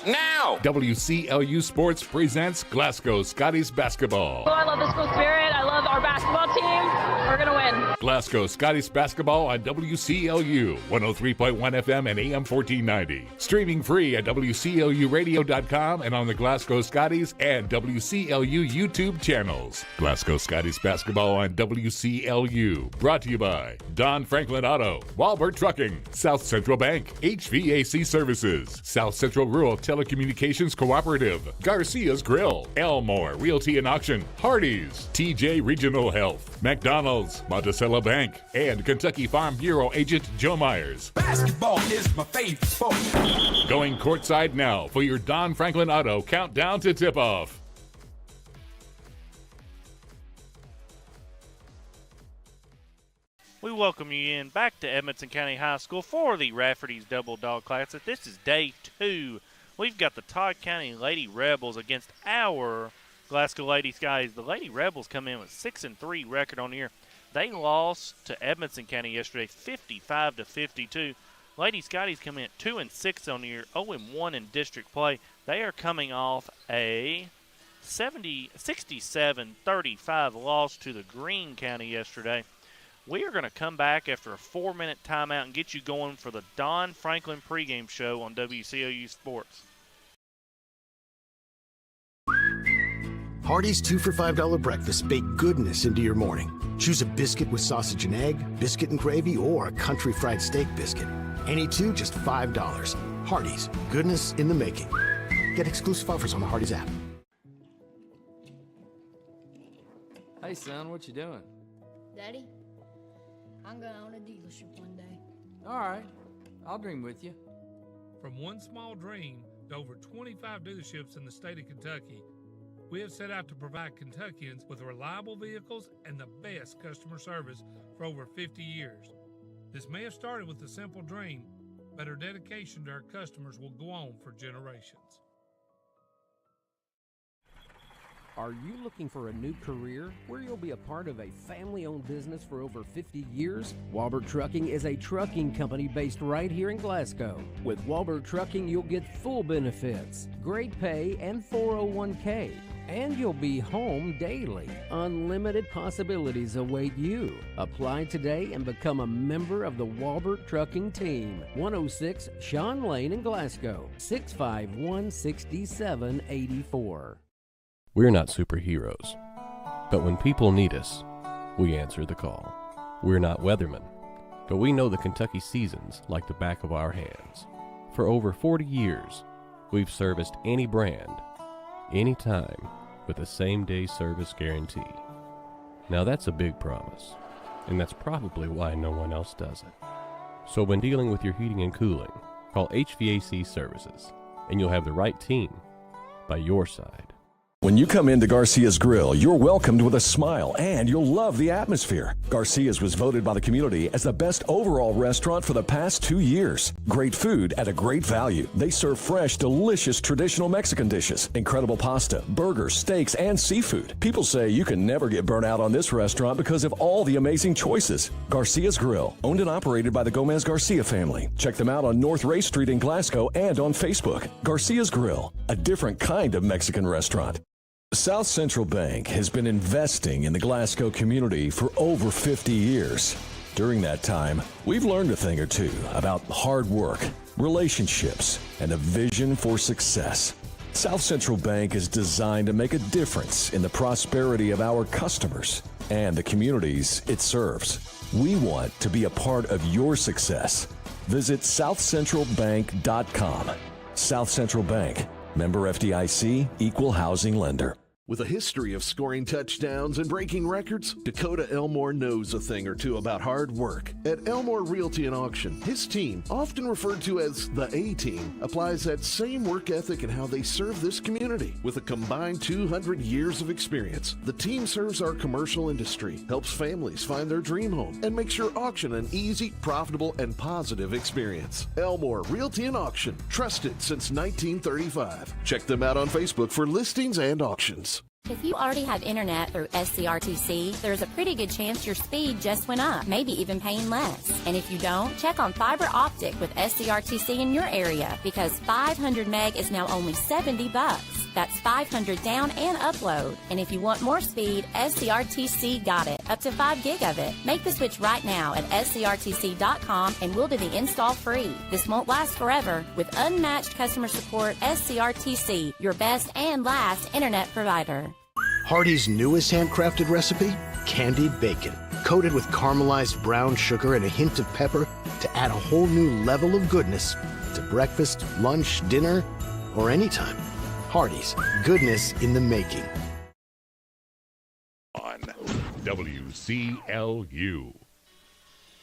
now! WCLU Sports presents Glasgow Scotties basketball. Oh, I love the school spirit. I love our basketball team. We're going to win. Glasgow Scotties basketball on WCLU 103.1 FM and AM 1490. Streaming free at WCLUradio.com and on the Glasgow Scotties and WCLU YouTube channels. Glasgow Scotties basketball on WCLU. Brought to you by Don Franklin Auto, Walbert Trucking, South Central Bank, HVAC Services, South Central Rural Telecommunications Cooperative, Garcia's Grill, Elmore Realty and Auction, Hardee's, TJ Regional Health, McDonald's, Monticello Bank, and Kentucky Farm Bureau agent Joe Myers. Basketball is my favorite sport. Going courtside now for your Don Franklin Auto countdown to tip-off. We welcome you in back to Edmonson County High School for the Rafferty's Double Dog Classic. This is day 2. We've got the Todd County Lady Rebels against our Glasgow Lady Scotties. The Lady Rebels come in with 6-3 record on the year. They lost to Edmonson County yesterday, 55-52. Lady Scotties come in at 2-6 on the year, 0-1 in district play. They are coming off a 67-35 loss to the Greene County yesterday. We are going to come back after a 4-minute timeout and get you going for the Don Franklin pregame show on WCLU Sports. Hardee's 2 for $5 breakfast bake goodness into your morning. Choose a biscuit with sausage and egg, biscuit and gravy, or a country fried steak biscuit. Any two, just $5. Hardee's, goodness in the making. Get exclusive offers on the Hardee's app. Hey, son, what you doing? Daddy, I'm gonna own a dealership one day. All right, I'll dream with you. From one small dream to over 25 dealerships in the state of Kentucky, we have set out to provide Kentuckians with reliable vehicles and the best customer service for over 50 years. This may have started with a simple dream, but our dedication to our customers will go on for generations. Are you looking for a new career where you'll be a part of a family-owned business for over 50 years? Walbert Trucking is a trucking company based right here in Glasgow. With Walbert Trucking, you'll get full benefits, great pay, and 401k. And you'll be home daily. Unlimited possibilities await you. Apply today and become a member of the Walbert Trucking team. 106 Shawn Lane in Glasgow, 651-6784. We're not superheroes, but when people need us, we answer the call. We're not weathermen, but we know the Kentucky seasons like the back of our hands. For over 40 years, we've serviced any brand, anytime, with the same-day service guarantee. Now that's a big promise, and that's probably why no one else does it. So when dealing with your heating and cooling, call HVAC Services, and you'll have the right team by your side. When you come into Garcia's Grill, you're welcomed with a smile and you'll love the atmosphere. Garcia's was voted by the community as the best overall restaurant for the past 2 years. Great food at a great value. They serve fresh, delicious traditional Mexican dishes, incredible pasta, burgers, steaks, and seafood. People say you can never get burnt out on this restaurant because of all the amazing choices. Garcia's Grill, owned and operated by the Gomez Garcia family. Check them out on North Ray Street in Glasgow and on Facebook. Garcia's Grill, a different kind of Mexican restaurant. South Central Bank has been investing in the Glasgow community for over 50 years. During that time, we've learned a thing or two about hard work, relationships, and a vision for success. South Central Bank is designed to make a difference in the prosperity of our customers and the communities it serves. We want to be a part of your success. Visit southcentralbank.com. South Central Bank. Member FDIC, Equal Housing Lender. With a history of scoring touchdowns and breaking records, Dakota Elmore knows a thing or two about hard work. At Elmore Realty and Auction, his team, often referred to as the A-Team, applies that same work ethic in how they serve this community. With a combined 200 years of experience, the team serves our commercial industry, helps families find their dream home, and makes your auction an easy, profitable, and positive experience. Elmore Realty and Auction, trusted since 1935. Check them out on Facebook for listings and auctions. If you already have internet through SCRTC, there's a pretty good chance your speed just went up, maybe even paying less. And if you don't, check on fiber optic with SCRTC in your area, because 500 meg is now only $70. That's 500 down and upload. And if you want more speed, SCRTC got it, up to 5 gig of it. Make the switch right now at scrtc.com and we'll do the install free. This won't last forever. With unmatched customer support, SCRTC, your best and last internet provider. Hardee's newest handcrafted recipe? Candied bacon, coated with caramelized brown sugar and a hint of pepper to add a whole new level of goodness to breakfast, lunch, dinner, or anytime. Hardee's, goodness in the making. On WCLU.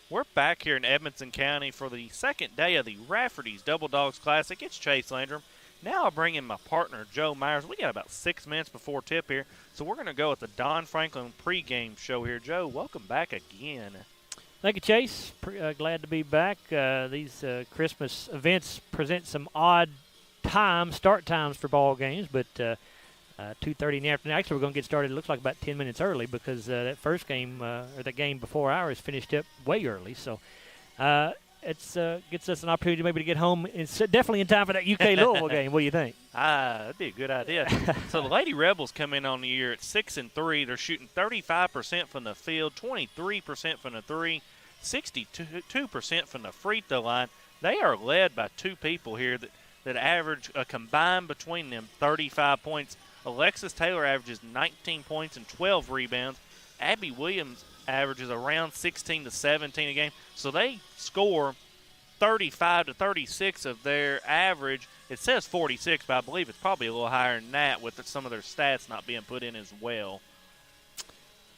We're back here in Edmonson County for the second day of the Rafferty's Double Dogs Classic. It's Chase Landrum. Now I bring in my partner, Joe Myers. We got about 6 minutes before tip here, so we're going to go with the Don Franklin pregame show here. Joe, welcome back again. Thank you, Chase. Glad to be back. These Christmas events present some odd start times for ball games, but 2:30 in the afternoon. Actually, we're going to get started, it looks like, about 10 minutes early because that first game, or the game before ours, finished up way early. So it gets us an opportunity maybe to get home. It's definitely in time for that UK Louisville game. What do you think? That'd be a good idea. So the Lady Rebels come in on the year at 6-3. They're shooting 35% from the field, 23% from the three, 62% from the free throw line. They are led by two people here that average a combined between them 35 points. Alexis Taylor averages 19 points and 12 rebounds. Abby Williams averages around 16 to 17 a game. So they score 35 to 36 of their average. It says 46, but I believe it's probably a little higher than that with some of their stats not being put in as well.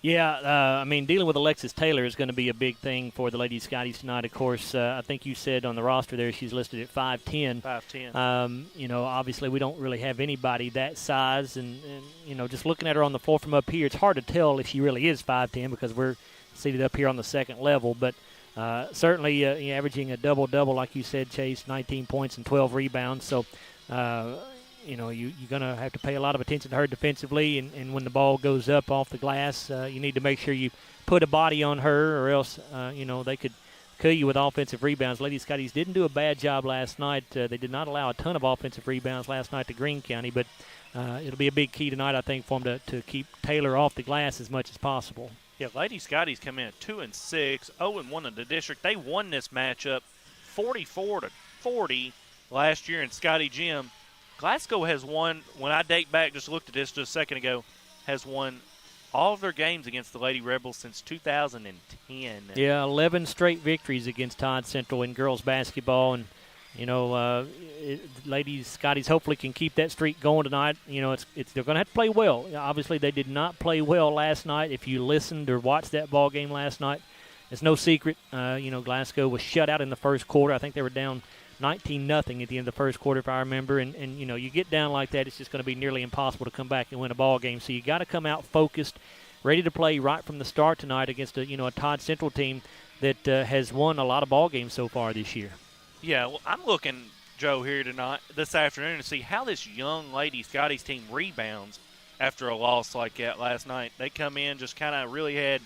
Yeah, I mean, dealing with Alexis Taylor is going to be a big thing for the Lady Scotties tonight. Of course, I think you said on the roster there she's listed at 5'10". 5'10". You know, obviously we don't really have anybody that size, and you know, just looking at her on the floor from up here, it's hard to tell if she really is 5'10" because we're seated up here on the second level. But certainly averaging a double-double, like you said, Chase, 19 points and 12 rebounds. So, you know, you're going to have to pay a lot of attention to her defensively, and when the ball goes up off the glass, you need to make sure you put a body on her, or else, you know, they could kill you with offensive rebounds. Lady Scotties didn't do a bad job last night. They did not allow a ton of offensive rebounds last night to Greene County, but it'll be a big key tonight, I think, for them to keep Taylor off the glass as much as possible. Yeah, Lady Scotties come in at 2-6, 0-1 in the district. They won this matchup 44-40 last year in Scottie Gym. Glasgow has won, when I date back, just looked at this just a second ago, has won all of their games against the Lady Rebels since 2010. Yeah, 11 straight victories against Todd Central in girls basketball. And, you know, Lady Scotties hopefully can keep that streak going tonight. You know, they're going to have to play well. Obviously, they did not play well last night. If you listened or watched that ball game last night, it's no secret. You know, Glasgow was shut out in the first quarter. I think they were down 19-0 at the end of the first quarter, if I remember. And you know, you get down like that, it's just going to be nearly impossible to come back and win a ball game. So you got to come out focused, ready to play right from the start tonight against a Todd Central team that has won a lot of ball games so far this year. Yeah, well, I'm looking, Joe, here this afternoon to see how this young Lady Scotties team rebounds after a loss like that last night. They come in just kind of had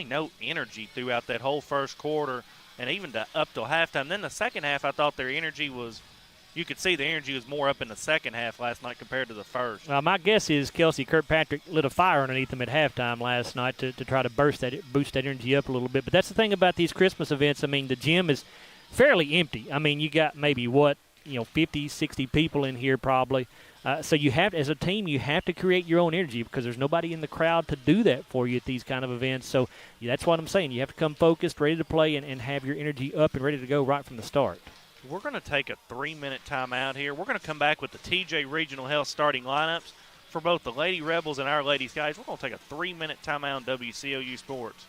no energy throughout that whole first quarter, and even up till halftime. Then the second half, I thought their energy was – you could see the energy was more up in the second half last night compared to the first. My guess is Kelsey Kirkpatrick lit a fire underneath them at halftime last night to try to boost that energy up a little bit. But that's the thing about these Christmas events. I mean, the gym is fairly empty. I mean, you got maybe 50, 60 people in here probably. So you have, as a team, you have to create your own energy because there's nobody in the crowd to do that for you at these kind of events. So that's what I'm saying. You have to come focused, ready to play, and have your energy up and ready to go right from the start. We're going to take a 3-minute timeout here. We're going to come back with the TJ Regional Health starting lineups for both the Lady Rebels and our Lady Scotties. We're going to take a 3-minute timeout on WCLU Sports.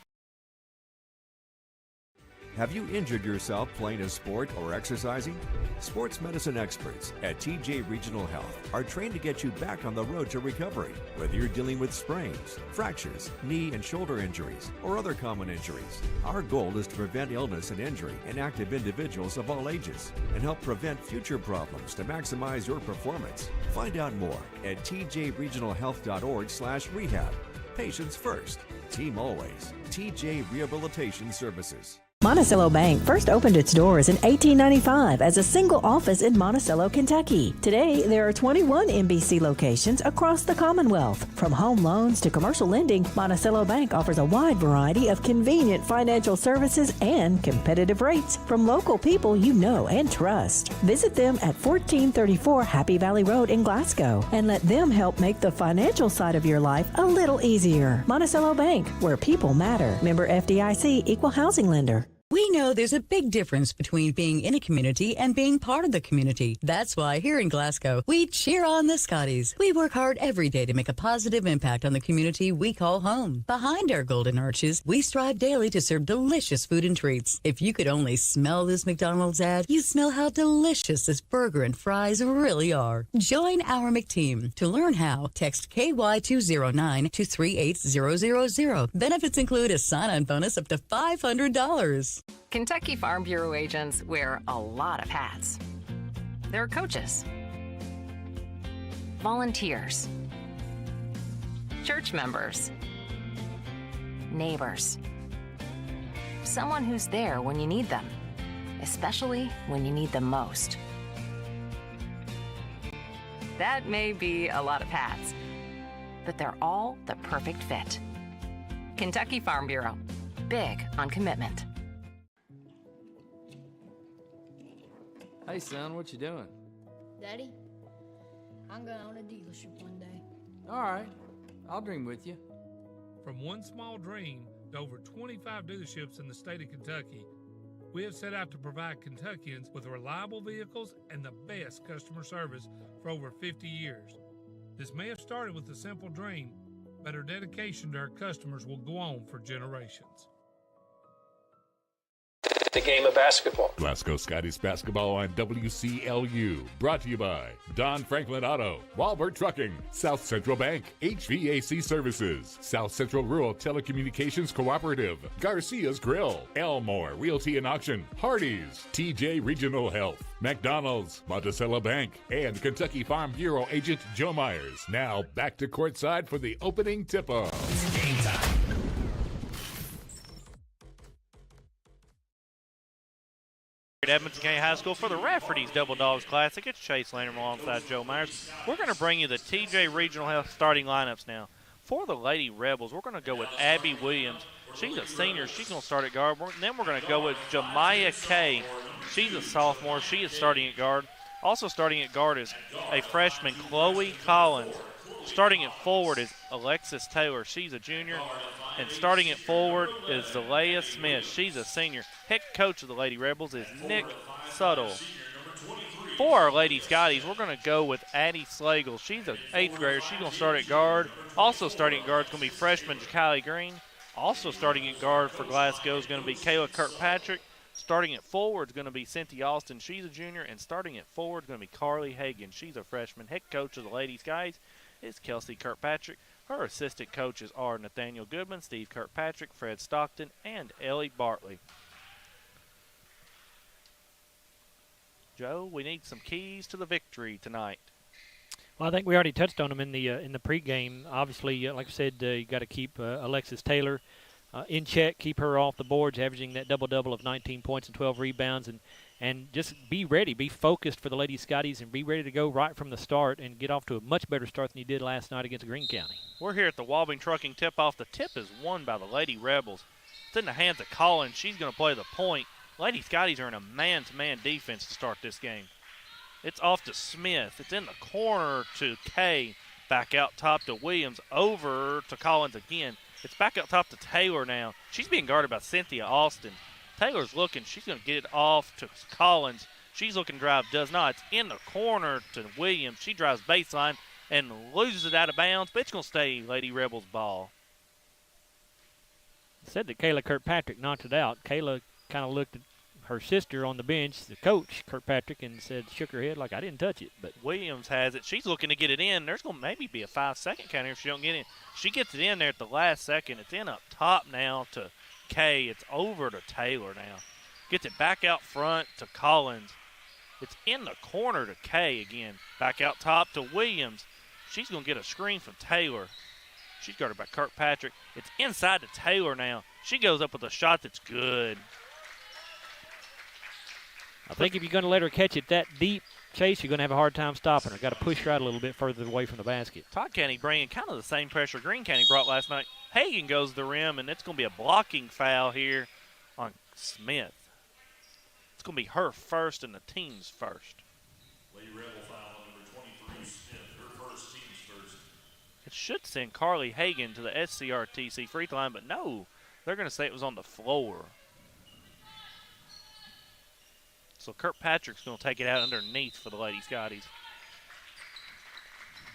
Have you injured yourself playing a sport or exercising? Sports medicine experts at TJ Regional Health are trained to get you back on the road to recovery. Whether you're dealing with sprains, fractures, knee and shoulder injuries, or other common injuries, our goal is to prevent illness and injury in active individuals of all ages and help prevent future problems to maximize your performance. Find out more at tjregionalhealth.org/rehab. Patients first, team always. TJ Rehabilitation Services. Monticello Bank first opened its doors in 1895 as a single office in Monticello, Kentucky. Today, there are 21 MBC locations across the Commonwealth. From home loans to commercial lending, Monticello Bank offers a wide variety of convenient financial services and competitive rates from local people you know and trust. Visit them at 1434 Happy Valley Road in Glasgow and let them help make the financial side of your life a little easier. Monticello Bank, where people matter. Member FDIC, Equal Housing Lender. We know there's a big difference between being in a community and being part of the community. That's why here in Glasgow, we cheer on the Scotties. We work hard every day to make a positive impact on the community we call home. Behind our golden arches, we strive daily to serve delicious food and treats. If you could only smell this McDonald's ad, you'd smell how delicious this burger and fries really are. Join our McTeam. To learn how, text KY209 to 38000. Benefits include a sign-on bonus up to $500. Kentucky Farm Bureau agents wear a lot of hats. They're coaches, volunteers, church members, neighbors, someone who's there when you need them, especially when you need them most. That may be a lot of hats, but they're all the perfect fit. Kentucky Farm Bureau, big on commitment. Hey, son, what you doing? Daddy, I'm going to own a dealership one day. All right, I'll dream with you. From one small dream to over 25 dealerships in the state of Kentucky, we have set out to provide Kentuckians with reliable vehicles and the best customer service for over 50 years. This may have started with a simple dream, but our dedication to our customers will go on for generations. The game of basketball. Glasgow Scotties basketball on WCLU. Brought to you by Don Franklin Auto, Walbert Trucking, South Central Bank, HVAC Services, South Central Rural Telecommunications Cooperative, Garcia's Grill, Elmore Realty and Auction, Hardee's, TJ Regional Health, McDonald's, Monticello Bank, and Kentucky Farm Bureau agent Joe Myers. Now back to courtside for the opening tip-off. Game time. At Edmonson County High School for the Rafferty's Double Dogs Classic. It's Chase Landrum alongside Joe Myers. We're going to bring you the TJ Regional Health starting lineups now. For the Lady Rebels, we're going to go with Abby Williams. She's a senior. She's going to start at guard. Then we're going to go with Jemiah Kay. She's a sophomore. She is starting at guard. Also starting at guard is a freshman, Chloe Collins. Starting at forward is Alexis Taylor. She's a junior. And starting at forward is Zalea Smith. She's a senior. Head coach of the Lady Rebels is Nick Suttle. For our Lady Scotties, we're going to go with Addie Slagle. She's an 8th grader. She's going to start at guard. Also starting at guard is going to be freshman Kylie Green. Also starting at guard for Glasgow is going to be Kayla Kirkpatrick. Starting at forward is going to be Cynthia Austin. She's a junior. And starting at forward is going to be Carly Hagan. She's a freshman. Head coach of the Lady Scotties is Kelsey Kirkpatrick. Her assistant coaches are Nathaniel Goodman, Steve Kirkpatrick, Fred Stockton, and Ellie Bartley. Joe, we need some keys to the victory tonight. Well, I think we already touched on them in the pregame. Obviously, like I said, you got to keep Alexis Taylor in check, keep her off the boards, averaging that double-double of 19 points and 12 rebounds, and just be ready, be focused for the Lady Scotties, and be ready to go right from the start and get off to a much better start than you did last night against Greene County. We're here at the Walbing Trucking tip-off. The tip is won by the Lady Rebels. It's in the hands of Collins. She's going to play the point. Lady Scotties are in a man-to-man defense to start this game. It's off to Smith. It's in the corner to Kay. Back out top to Williams. Over to Collins again. It's back up top to Taylor now. She's being guarded by Cynthia Austin. Taylor's looking. She's going to get it off to Collins. She's looking to drive. Does not. It's in the corner to Williams. She drives baseline and loses it out of bounds, but it's going to stay Lady Rebels ball. Said that Kayla Kirkpatrick knocked it out. Kayla kind of looked at her sister on the bench, the coach, Kirkpatrick, and shook her head like, I didn't touch it. But Williams has it. She's looking to get it in. There's going to maybe be a 5-second count here if she don't get it in. She gets it in there at the last second. It's in up top now to Kay. It's over to Taylor now. Gets it back out front to Collins. It's in the corner to Kay again. Back out top to Williams. She's going to get a screen from Taylor. She's guarded by Kirkpatrick. It's inside to Taylor now. She goes up with a shot that's good. I think if you're going to let her catch it that deep, Chase, you're going to have a hard time stopping her. Got to push her out a little bit further away from the basket. Todd County bringing kind of the same pressure Greene County brought last night. Hagan goes to the rim, and it's going to be a blocking foul here on Smith. It's going to be her first and the team's first. Lady Rebel foul number 23, Smith, her first, team's first. It should send Carly Hagan to the SCRTC free throw line, but no, they're going to say it was on the floor. So Kirkpatrick's going to take it out underneath for the Lady Scotties.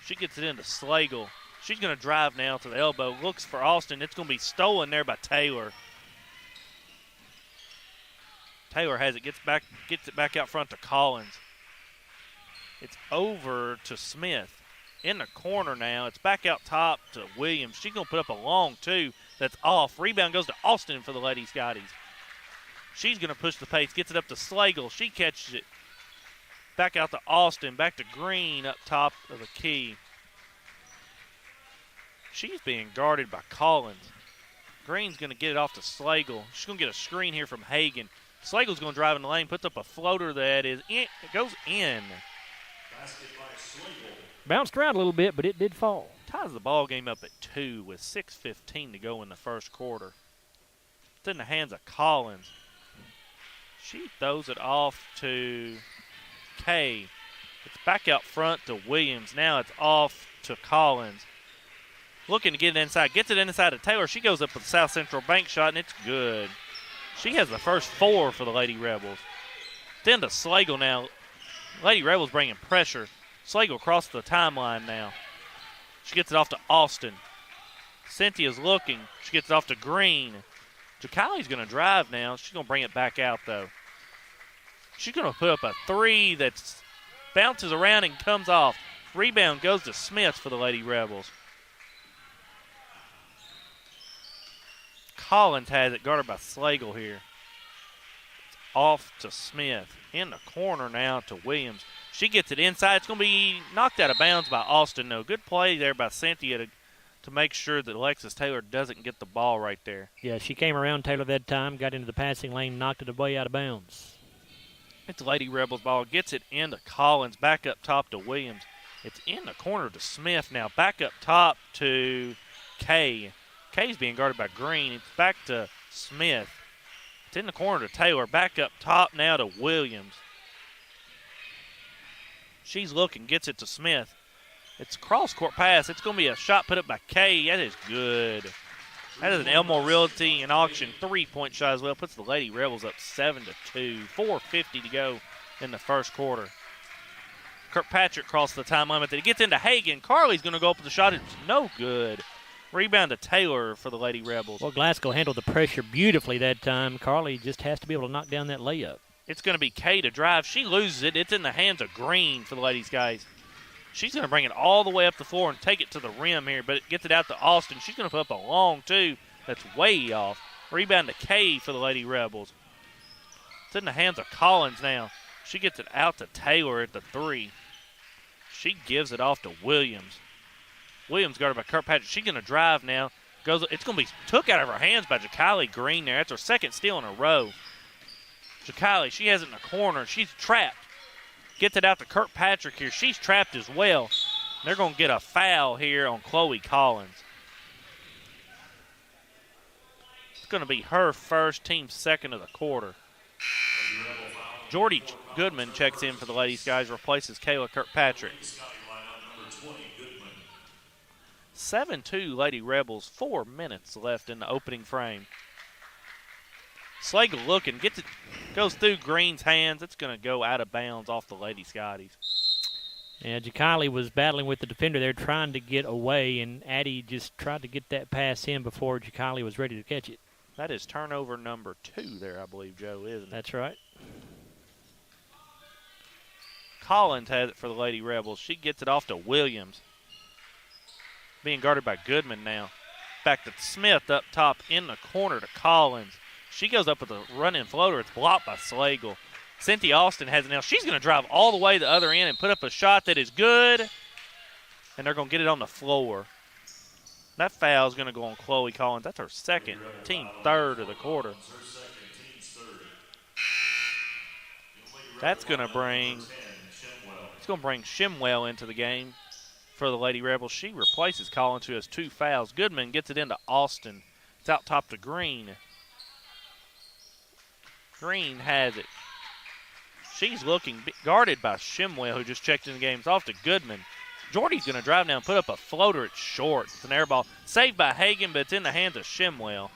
She gets it into Slagle. She's going to drive now to the elbow. Looks for Austin. It's going to be stolen there by Taylor. Taylor has it. Gets it back out front to Collins. It's over to Smith. In the corner now. It's back out top to Williams. She's going to put up a long two. That's off. Rebound goes to Austin for the Lady Scotties. She's going to push the pace, gets it up to Slagle. She catches it. Back out to Austin, back to Green up top of the key. She's being guarded by Collins. Green's going to get it off to Slagle. She's going to get a screen here from Hagan. Slagle's going to drive in the lane, puts up a floater that is in. It goes in. Basket by Slagle. Bounced around a little bit, but it did fall. Ties the ball game up at 2 with 6:15 to go in the first quarter. It's in the hands of Collins. She throws it off to Kay. It's back out front to Williams. Now it's off to Collins. Looking to get it inside. Gets it inside to Taylor. She goes up with the South Central bank shot, and it's good. She has the first 4 for the Lady Rebels. Then to Slagle now. Lady Rebels bringing pressure. Slagle across the timeline now. She gets it off to Austin. Cynthia's looking. She gets it off to Green. Jacali's going to drive now. She's going to bring it back out, though. She's going to put up a 3 that bounces around and comes off. Rebound goes to Smith for the Lady Rebels. Collins has it, guarded by Slagle here. It's off to Smith. In the corner now to Williams. She gets it inside. It's going to be knocked out of bounds by Austin, though. Good play there by Cynthia to make sure that Alexis Taylor doesn't get the ball right there. Yeah, she came around Taylor that time, got into the passing lane, knocked it away out of bounds. It's Lady Rebels ball. Gets it into Collins, back up top to Williams. It's in the corner to Smith now. Back up top to Kay. Kay's being guarded by Green. It's back to Smith. It's in the corner to Taylor. Back up top now to Williams. She's looking, gets it to Smith. It's a cross-court pass. It's going to be a shot put up by Kay. That is good. That is an Elmore Realty and Auction 3-point shot as well. Puts the Lady Rebels up 7-2. 4:50 to go in the first quarter. Kirkpatrick crossed the time limit. Then he gets into Hagan. Carly's going to go up with the shot. It's no good. Rebound to Taylor for the Lady Rebels. Well, Glasgow handled the pressure beautifully that time. Carly just has to be able to knock down that layup. It's going to be Kay to drive. She loses it. It's in the hands of Green for the Ladies, guys. She's going to bring it all the way up the floor and take it to the rim here, but it gets it out to Austin. She's going to put up a long 2 that's way off. Rebound to Kay for the Lady Rebels. It's in the hands of Collins now. She gets it out to Taylor at the 3. She gives it off to Williams. Williams guarded by Kirkpatrick. She's going to drive now. It's going to be took out of her hands by Jacali Green there. That's her second steal in a row. Jacali, she has it in the corner. She's trapped. Gets it out to Kirkpatrick here. She's trapped as well. They're going to get a foul here on Chloe Collins. It's going to be her first, team second of the quarter. Jordy Goodman checks in for the Ladies, guys, replaces Kayla Kirkpatrick. 7-2 Lady Rebels, 4 minutes left in the opening frame. Slagle looking, gets it, goes through Green's hands. It's going to go out of bounds off the Lady Scotties. Yeah, Jacali was battling with the defender there, trying to get away, and Addie just tried to get that pass in before Jacali was ready to catch it. That is turnover number 2 there, I believe, Joe, isn't it? That's right. Collins has it for the Lady Rebels. She gets it off to Williams. Being guarded by Goodman now. Back to Smith up top in the corner to Collins. She goes up with a running floater. It's blocked by Slagle. Cynthia Austin has it now. She's going to drive all the way to the other end and put up a shot that is good. And they're going to get it on the floor. That foul is going to go on Chloe Collins. That's her second, team third of the quarter. That's going to bring Shimwell into the game for the Lady Rebels. She replaces Collins, who has 2 fouls. Goodman gets it into Austin. It's out top to Green. Green has it. She's looking guarded by Shimwell, who just checked in the game. It's off to Goodman. Jordy's going to drive down and put up a floater. It's short. It's an air ball. Saved by Hagan, but it's in the hands of Shimwell.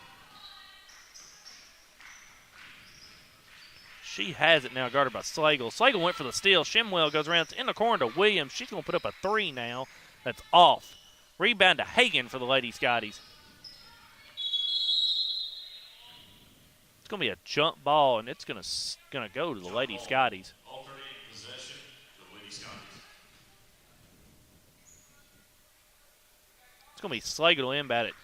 She has it now, guarded by Slagle. Slagle went for the steal. Shimwell goes around. It's in the corner to Williams. She's going to put up a 3 now. That's off. Rebound to Hagan for the Lady Scotties. It's going to be a jump ball, and it's going to go to the Lady Scotties. It's going to be Slagle to inbound it.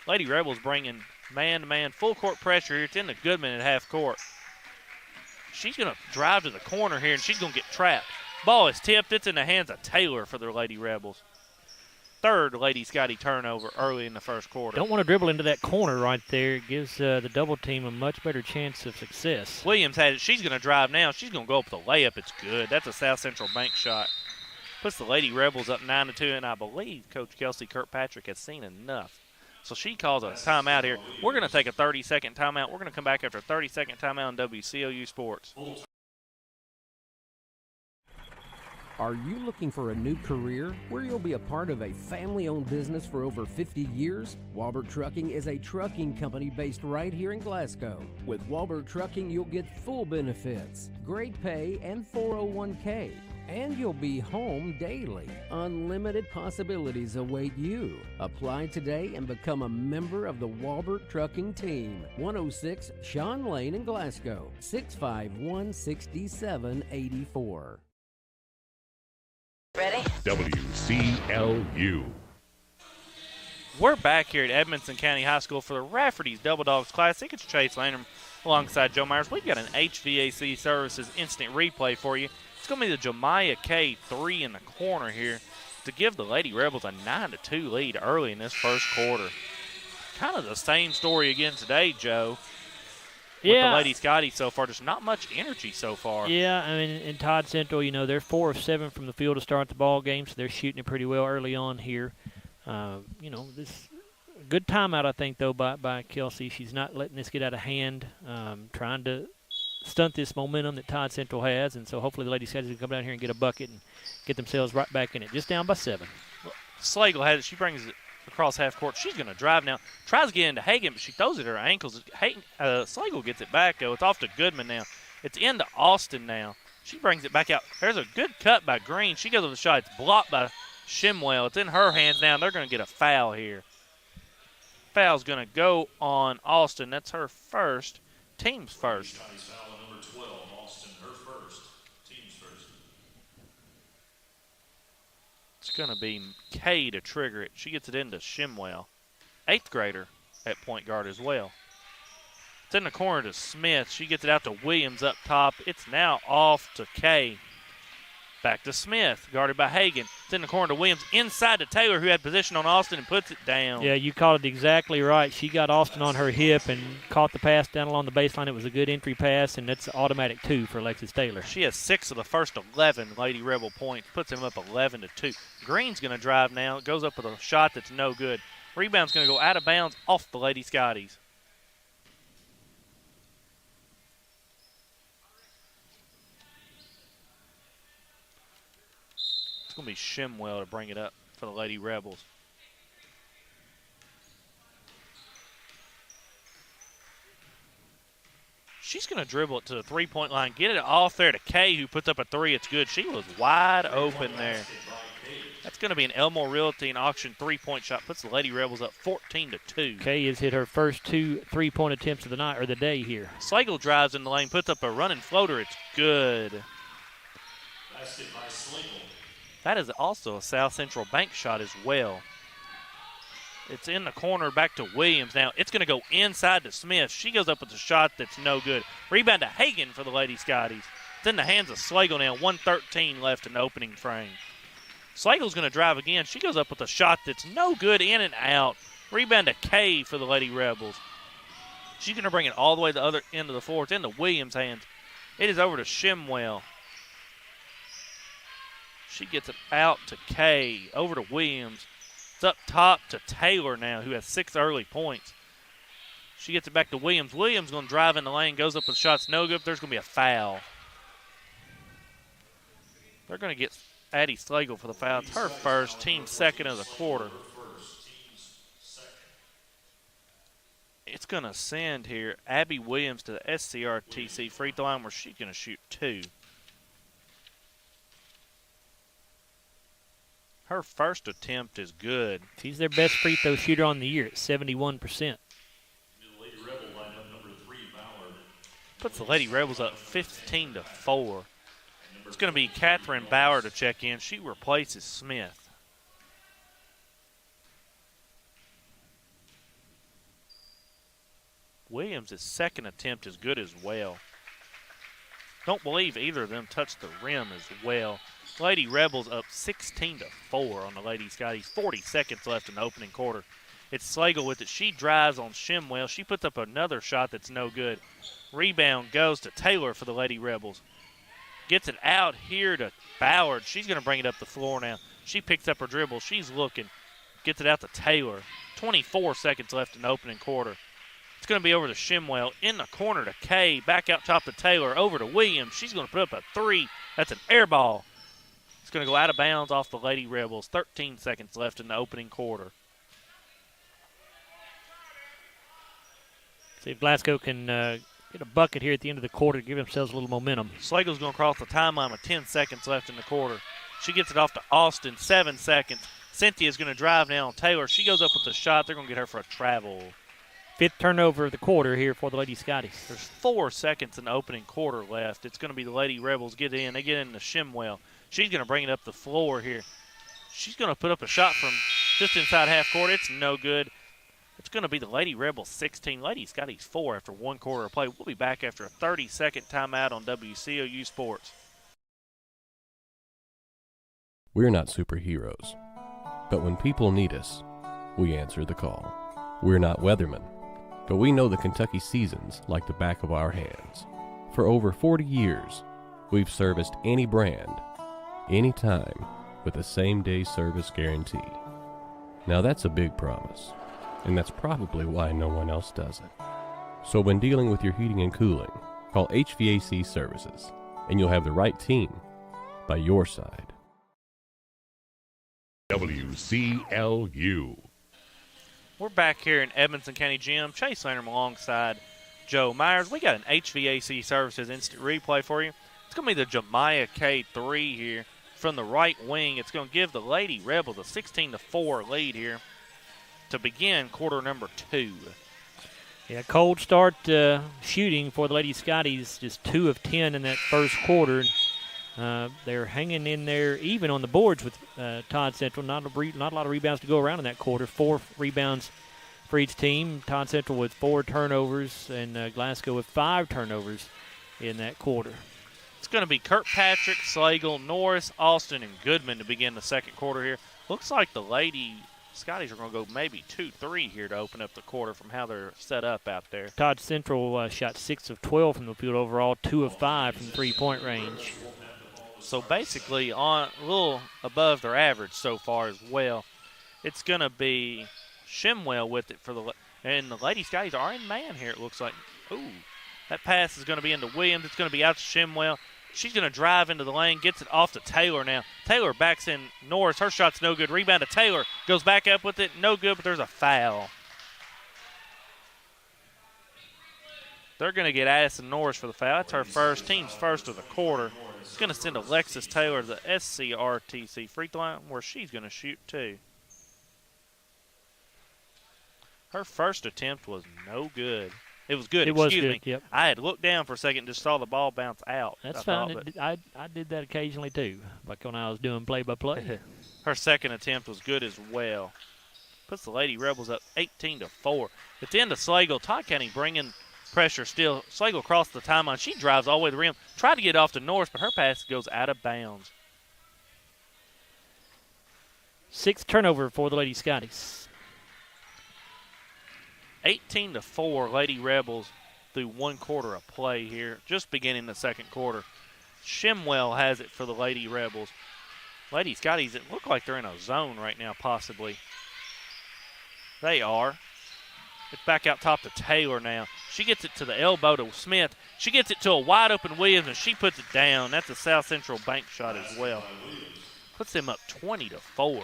Lady Rebels bringing man-to-man full court pressure here. It's into Goodman at half court. She's going to drive to the corner here, and she's going to get trapped. Ball is tipped. It's in the hands of Taylor for the Lady Rebels. Third Lady Scottie turnover early in the first quarter. Don't want to dribble into that corner right there. It gives the double team a much better chance of success. Williams has it. She's going to drive now. She's going to go up with a layup. It's good. That's a South Central bank shot. Puts the Lady Rebels up 9-2, and I believe Coach Kelsey Kirkpatrick has seen enough. So she calls a timeout here. We're going to take a 30-second timeout. We're going to come back after a 30-second timeout on WCLU Sports. Are you looking for a new career where you'll be a part of a family-owned business for over 50 years? Walbert Trucking is a trucking company based right here in Glasgow. With Walbert Trucking, you'll get full benefits, great pay, and 401k. And you'll be home daily. Unlimited possibilities await you. Apply today and become a member of the Walbert Trucking team. 106 Sean Lane in Glasgow, 651-6784. Ready? WCLU. We're back here at Edmonson County High School for the Rafferty's Double Dogs Classic. It's Chase Landrum alongside Joe Myers. We've got an HVAC Services instant replay for you. It's going to be the Jemiah K 3 in the corner here to give the Lady Rebels a 9-2 lead early in this first quarter. Kind of the same story again today, Joe. With the Lady Scotties so far. There's not much energy so far. Yeah, I mean, in Todd Central, you know, they're 4 of 7 from the field to start the ball game, so they're shooting it pretty well early on here. You know, this good timeout, I think, though, by Kelsey. She's not letting this get out of hand, trying to stunt this momentum that Todd Central has, and so hopefully the Lady Scotties can come down here and get a bucket and get themselves right back in it. Just down by 7. Slagle has it. She brings it across half court. She's going to drive now. Tries to get into Hagan, but she throws it at her ankles. Slagle gets it back, though. It's off to Goodman now. It's into Austin now. She brings it back out. There's a good cut by Green. She goes with the shot. It's blocked by Shimwell. It's in her hands now. They're going to get a foul here. Foul's going to go on Austin. That's her first. Team's first. It's going to be Kay to trigger it. She gets it into Shimwell. 8th grader at point guard as well. It's in the corner to Smith. She gets it out to Williams up top. It's now off to Kay. Back to Smith, guarded by Hagan. It's in the corner to Williams. Inside to Taylor, who had position on Austin and puts it down. Yeah, you called it exactly right. She got Austin on her hip and caught the pass down along the baseline. It was a good entry pass, and that's automatic 2 for Alexis Taylor. She has 6 of the first 11 Lady Rebel points. Puts him up 11-2. Green's going to drive now. It goes up with a shot that's no good. Rebound's going to go out of bounds off the Lady Scotties. It's going to be Shimwell to bring it up for the Lady Rebels. She's going to dribble it to the three-point line, get it off there to Kay, who puts up a 3. It's good. She was wide open there. That's going to be an Elmore Realty and Auction three-point shot. Puts the Lady Rebels up 14-2. Kay has hit her first 2 3-point attempts of the night or the day here. Slagle drives in the lane, puts up a running floater. It's good. Basket by Slagle. That is also a South Central bank shot as well. It's in the corner back to Williams. Now it's going to go inside to Smith. She goes up with a shot that's no good. Rebound to Hagan for the Lady Scotties. It's in the hands of Slagle now. 1:13 left in the opening frame. Slagle's going to drive again. She goes up with a shot that's no good, in and out. Rebound to Kay for the Lady Rebels. She's going to bring it all the way to the other end of the floor. It's in the Williams' hands. It is over to Shimwell. She gets it out to Kay, over to Williams. It's up top to Taylor now, who has 6 early points. She gets it back to Williams. Williams going to drive in the lane, goes up with shots no good. There's going to be a foul. They're going to get Addie Slagle for the foul. It's her first, team second of the quarter. It's going to send here Abby Williams to the SCRTC free throw line where she's going to shoot 2. Her first attempt is good. She's their best free throw shooter on the year at 71%. Puts the Lady Rebels up 15-4. It's going to be Catherine Bauer to check in. She replaces Smith. Williams' second attempt is good as well. Don't believe either of them touched the rim as well. Lady Rebels up 16-4 on the Lady Scotties. 40 seconds left in the opening quarter. It's Slagle with it. She drives on Shimwell. She puts up another shot that's no good. Rebound goes to Taylor for the Lady Rebels. Gets it out here to Ballard. She's going to bring it up the floor now. She picks up her dribble. She's looking. Gets it out to Taylor. 24 seconds left in the opening quarter. It's going to be over to Shimwell. In the corner to Kay. Back out top to Taylor. Over to Williams. She's going to put up a 3. That's an air ball. It's going to go out of bounds off the Lady Rebels. 13 seconds left in the opening quarter. See if Glasgow can get a bucket here at the end of the quarter to give themselves a little momentum. Slagle's going to cross the timeline with 10 seconds left in the quarter. She gets it off to Austin, 7 seconds. Cynthia's going to drive now on Taylor. She goes up with a shot. They're going to get her for a travel. 5th turnover of the quarter here for the Lady Scotties. There's 4 seconds in the opening quarter left. It's going to be the Lady Rebels get in. They get into Shimwell. She's going to bring it up the floor here. She's going to put up a shot from just inside half court. It's no good. It's going to be the Lady Rebels 16, Lady Scotties 4 after 1 quarter of play. We'll be back after a 30-second timeout on WCLU Sports. We're not superheroes, but when people need us, we answer the call. We're not weathermen, but we know the Kentucky seasons like the back of our hands. For over 40 years, we've serviced any brand, anytime, with a same-day service guarantee. Now that's a big promise, and that's probably why no one else does it. So when dealing with your heating and cooling, call HVAC Services, and you'll have the right team by your side. WCLU. We're back here in Edmonson County Gym. Chase Lanham alongside Joe Myers. We got an HVAC Services instant replay for you. It's going to be the Jemiah K3 here from the right wing. It's going to give the Lady Rebels a 16-4 lead here to begin quarter number 2. Yeah, cold start shooting for the Lady Scotties, just 2 of 10 in that first quarter. They're hanging in there even on the boards with Todd Central. Not a lot of rebounds to go around in that quarter. 4 rebounds for each team. Todd Central with 4 turnovers and Glasgow with 5 turnovers in that quarter. It's going to be Kirkpatrick, Slagle, Norris, Austin, and Goodman to begin the second quarter here. Looks like the Lady Scotties are going to go maybe 2-3 here to open up the quarter from how they're set up out there. Todd Central shot 6 of 12 from the field overall, 2 of 5 from three-point range. So basically on a little above their average so far as well. It's going to be Shimwell with it and the Lady Scotties are in man here, it looks like. Ooh, that pass is going to be into Williams. It's going to be out to Shimwell. She's going to drive into the lane, gets it off to Taylor now. Taylor backs in Norris. Her shot's no good. Rebound to Taylor. Goes back up with it. No good, but there's a foul. They're going to get Addison Norris for the foul. That's her first, team's first of the quarter. It's going to send Alexis Taylor to the SCRTC free throw line where she's going to shoot 2. Her first attempt was no good. It was good. It was Excuse good, me. yep. I had looked down for a second and just saw the ball bounce out. That's fine. I did that occasionally too, like when I was doing play-by-play. Her second attempt was good as well. Puts the Lady Rebels up 18-4. At the end of Slagle, Todd County bringing pressure still. Slagle across the timeline. She drives all the way to the rim. Tried to get off to Norris, but her pass goes out of bounds. 6th turnover for the Lady Scotties. 18-4 Lady Rebels through 1 quarter of play here, just beginning the second quarter. Shimwell has it for the Lady Rebels. Lady Scotties, it look like they're in a zone right now, possibly. They are. It's back out top to Taylor now. She gets it to the elbow to Smith. She gets it to a wide-open Williams, and she puts it down. That's a South Central bank shot as well. Puts them up 20-4.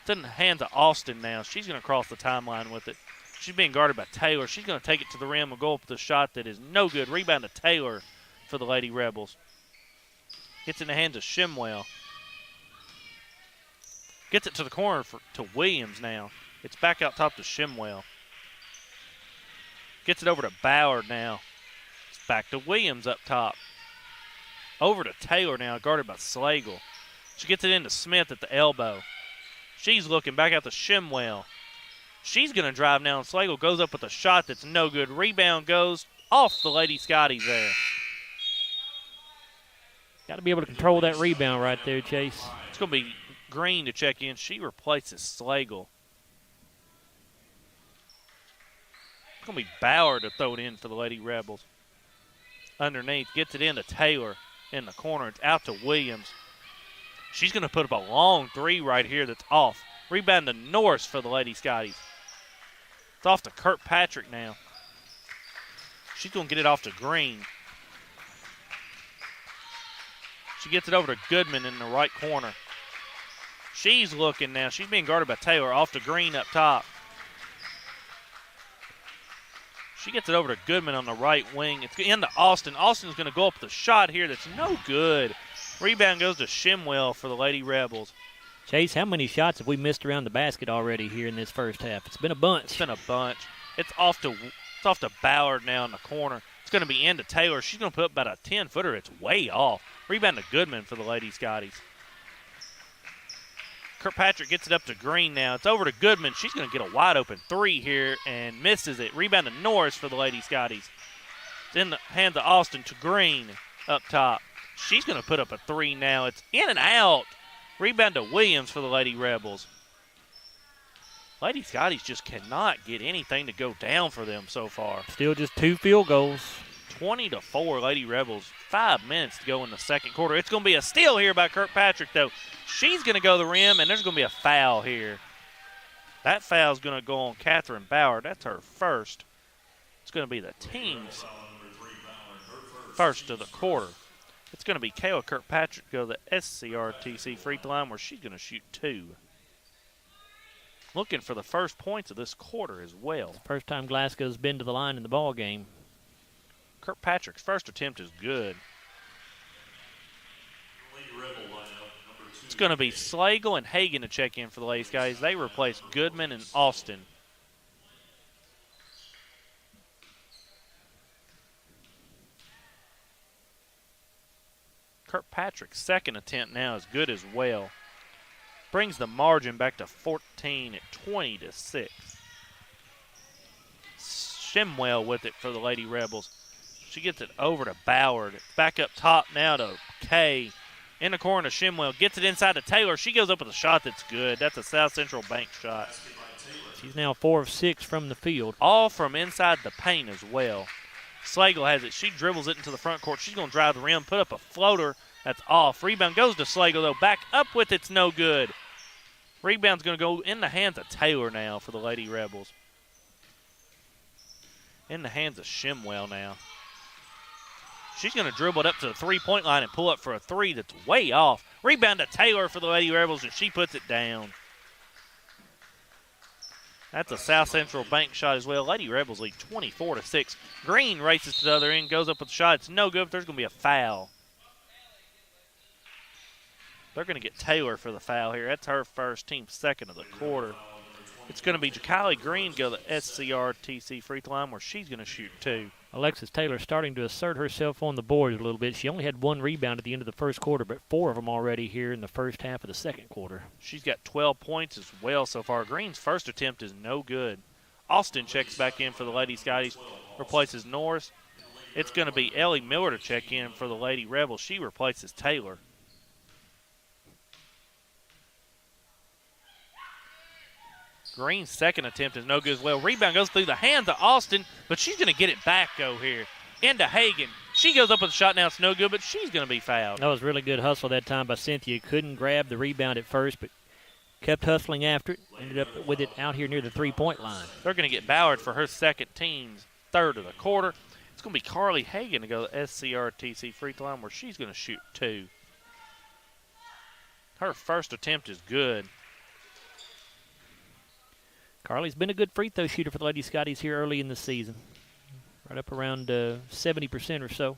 It's in the hands of Austin now. She's going to cross the timeline with it. She's being guarded by Taylor. She's going to take it to the rim and go up with a shot that is no good. Rebound to Taylor for the Lady Rebels. Gets in the hands of Shimwell. Gets it to the corner to Williams now. It's back out top to Shimwell. Gets it over to Ballard now. It's back to Williams up top. Over to Taylor now, guarded by Slagle. She gets it into Smith at the elbow. She's looking back out to Shimwell. She's going to drive now, and Slagle goes up with a shot that's no good. Rebound goes off the Lady Scotties there. Got to be able to control that rebound right there, Chase. It's going to be Green to check in. She replaces Slagle. It's going to be Bauer to throw it in for the Lady Rebels. Underneath, gets it into Taylor in the corner. It's out to Williams. She's going to put up a long 3 right here that's off. Rebound to Norris for the Lady Scotties. It's off to Kirkpatrick now. She's going to get it off to Green. She gets it over to Goodman in the right corner. She's looking now. She's being guarded by Taylor. Off to Green up top. She gets it over to Goodman on the right wing. It's into Austin. Austin's going to go up with a shot here that's no good. Rebound goes to Shimwell for the Lady Rebels. Chase, how many shots have we missed around the basket already here in this first half? It's been a bunch. It's been a bunch. It's off to Ballard now in the corner. It's going to be into Taylor. She's going to put up about a 10-footer. It's way off. Rebound to Goodman for the Lady Scotties. Kirkpatrick gets it up to Green now. It's over to Goodman. She's going to get a wide-open 3 here and misses it. Rebound to Norris for the Lady Scotties. It's in the hands of Austin to Green up top. She's going to put up a 3 now. It's in and out. Rebound to Williams for the Lady Rebels. Lady Scotties just cannot get anything to go down for them so far. Still just 2 field goals. 20-4 Lady Rebels. 5 minutes to go in the second quarter. It's going to be a steal here by Kirkpatrick, though. She's going to go to the rim, and there's going to be a foul here. That foul's going to go on Catherine Bauer. That's her first. It's going to be the team's first of the quarter. It's going to be Kayla Kirkpatrick go to the SCRTC free throw line where she's going to shoot 2. Looking for the first points of this quarter as well. First time Glasgow's been to the line in the ball game. Kirkpatrick's first attempt is good. It's going to be Slagle and Hagan to check in for the Lady Scotties. They replace Goodman and Austin. Kirkpatrick's second attempt now is good as well. Brings the margin back to 14 at 20-6. Shimwell with it for the Lady Rebels. She gets it over to Ballard. Back up top now to Kay. In the corner to Shimwell. Gets it inside to Taylor. She goes up with a shot that's good. That's a South Central bank shot. She's now 4 of 6 from the field. All from inside the paint as well. Slagle has it. She dribbles it into the front court. She's going to drive the rim, put up a floater. That's off. Rebound goes to Slagle, though. Back up with it's no good. Rebound's going to go in the hands of Taylor now for the Lady Rebels. In the hands of Shimwell now. She's going to dribble it up to the three-point line and pull up for a 3 that's way off. Rebound to Taylor for the Lady Rebels, and she puts it down. That's a South Central bank shot as well. Lady Rebels lead 24-6. Green races to the other end, goes up with the shot. It's no good, but there's going to be a foul. They're going to get Taylor for the foul here. That's her first, team second of the quarter. It's going to be Ja'Kylie Green go to the SCRTC free throw line where she's going to shoot 2. Alexis Taylor starting to assert herself on the boards a little bit. She only had 1 rebound at the end of the first quarter, but 4 of them already here in the first half of the second quarter. She's got 12 points as well so far. Green's first attempt is no good. Austin checks back in for the Lady Scotties, replaces Norris. It's going to be Ellie Miller to check in for the Lady Rebels. She replaces Taylor. Green's second attempt is no good as well. Rebound goes through the hands of Austin, but she's going to get it back, here. Into Hagan. She goes up with a shot now. It's no good, but she's going to be fouled. That was really good hustle that time by Cynthia. Couldn't grab the rebound at first, but kept hustling after it. Ended up with it out here near the three-point line. They're going to get Ballard for her second, team's third of the quarter. It's going to be Carly Hagan to go to the SCRTC free throw line where she's going to shoot 2. Her first attempt is good. Carly's been a good free throw shooter for the Lady Scotties here early in the season. Right up around 70% or so.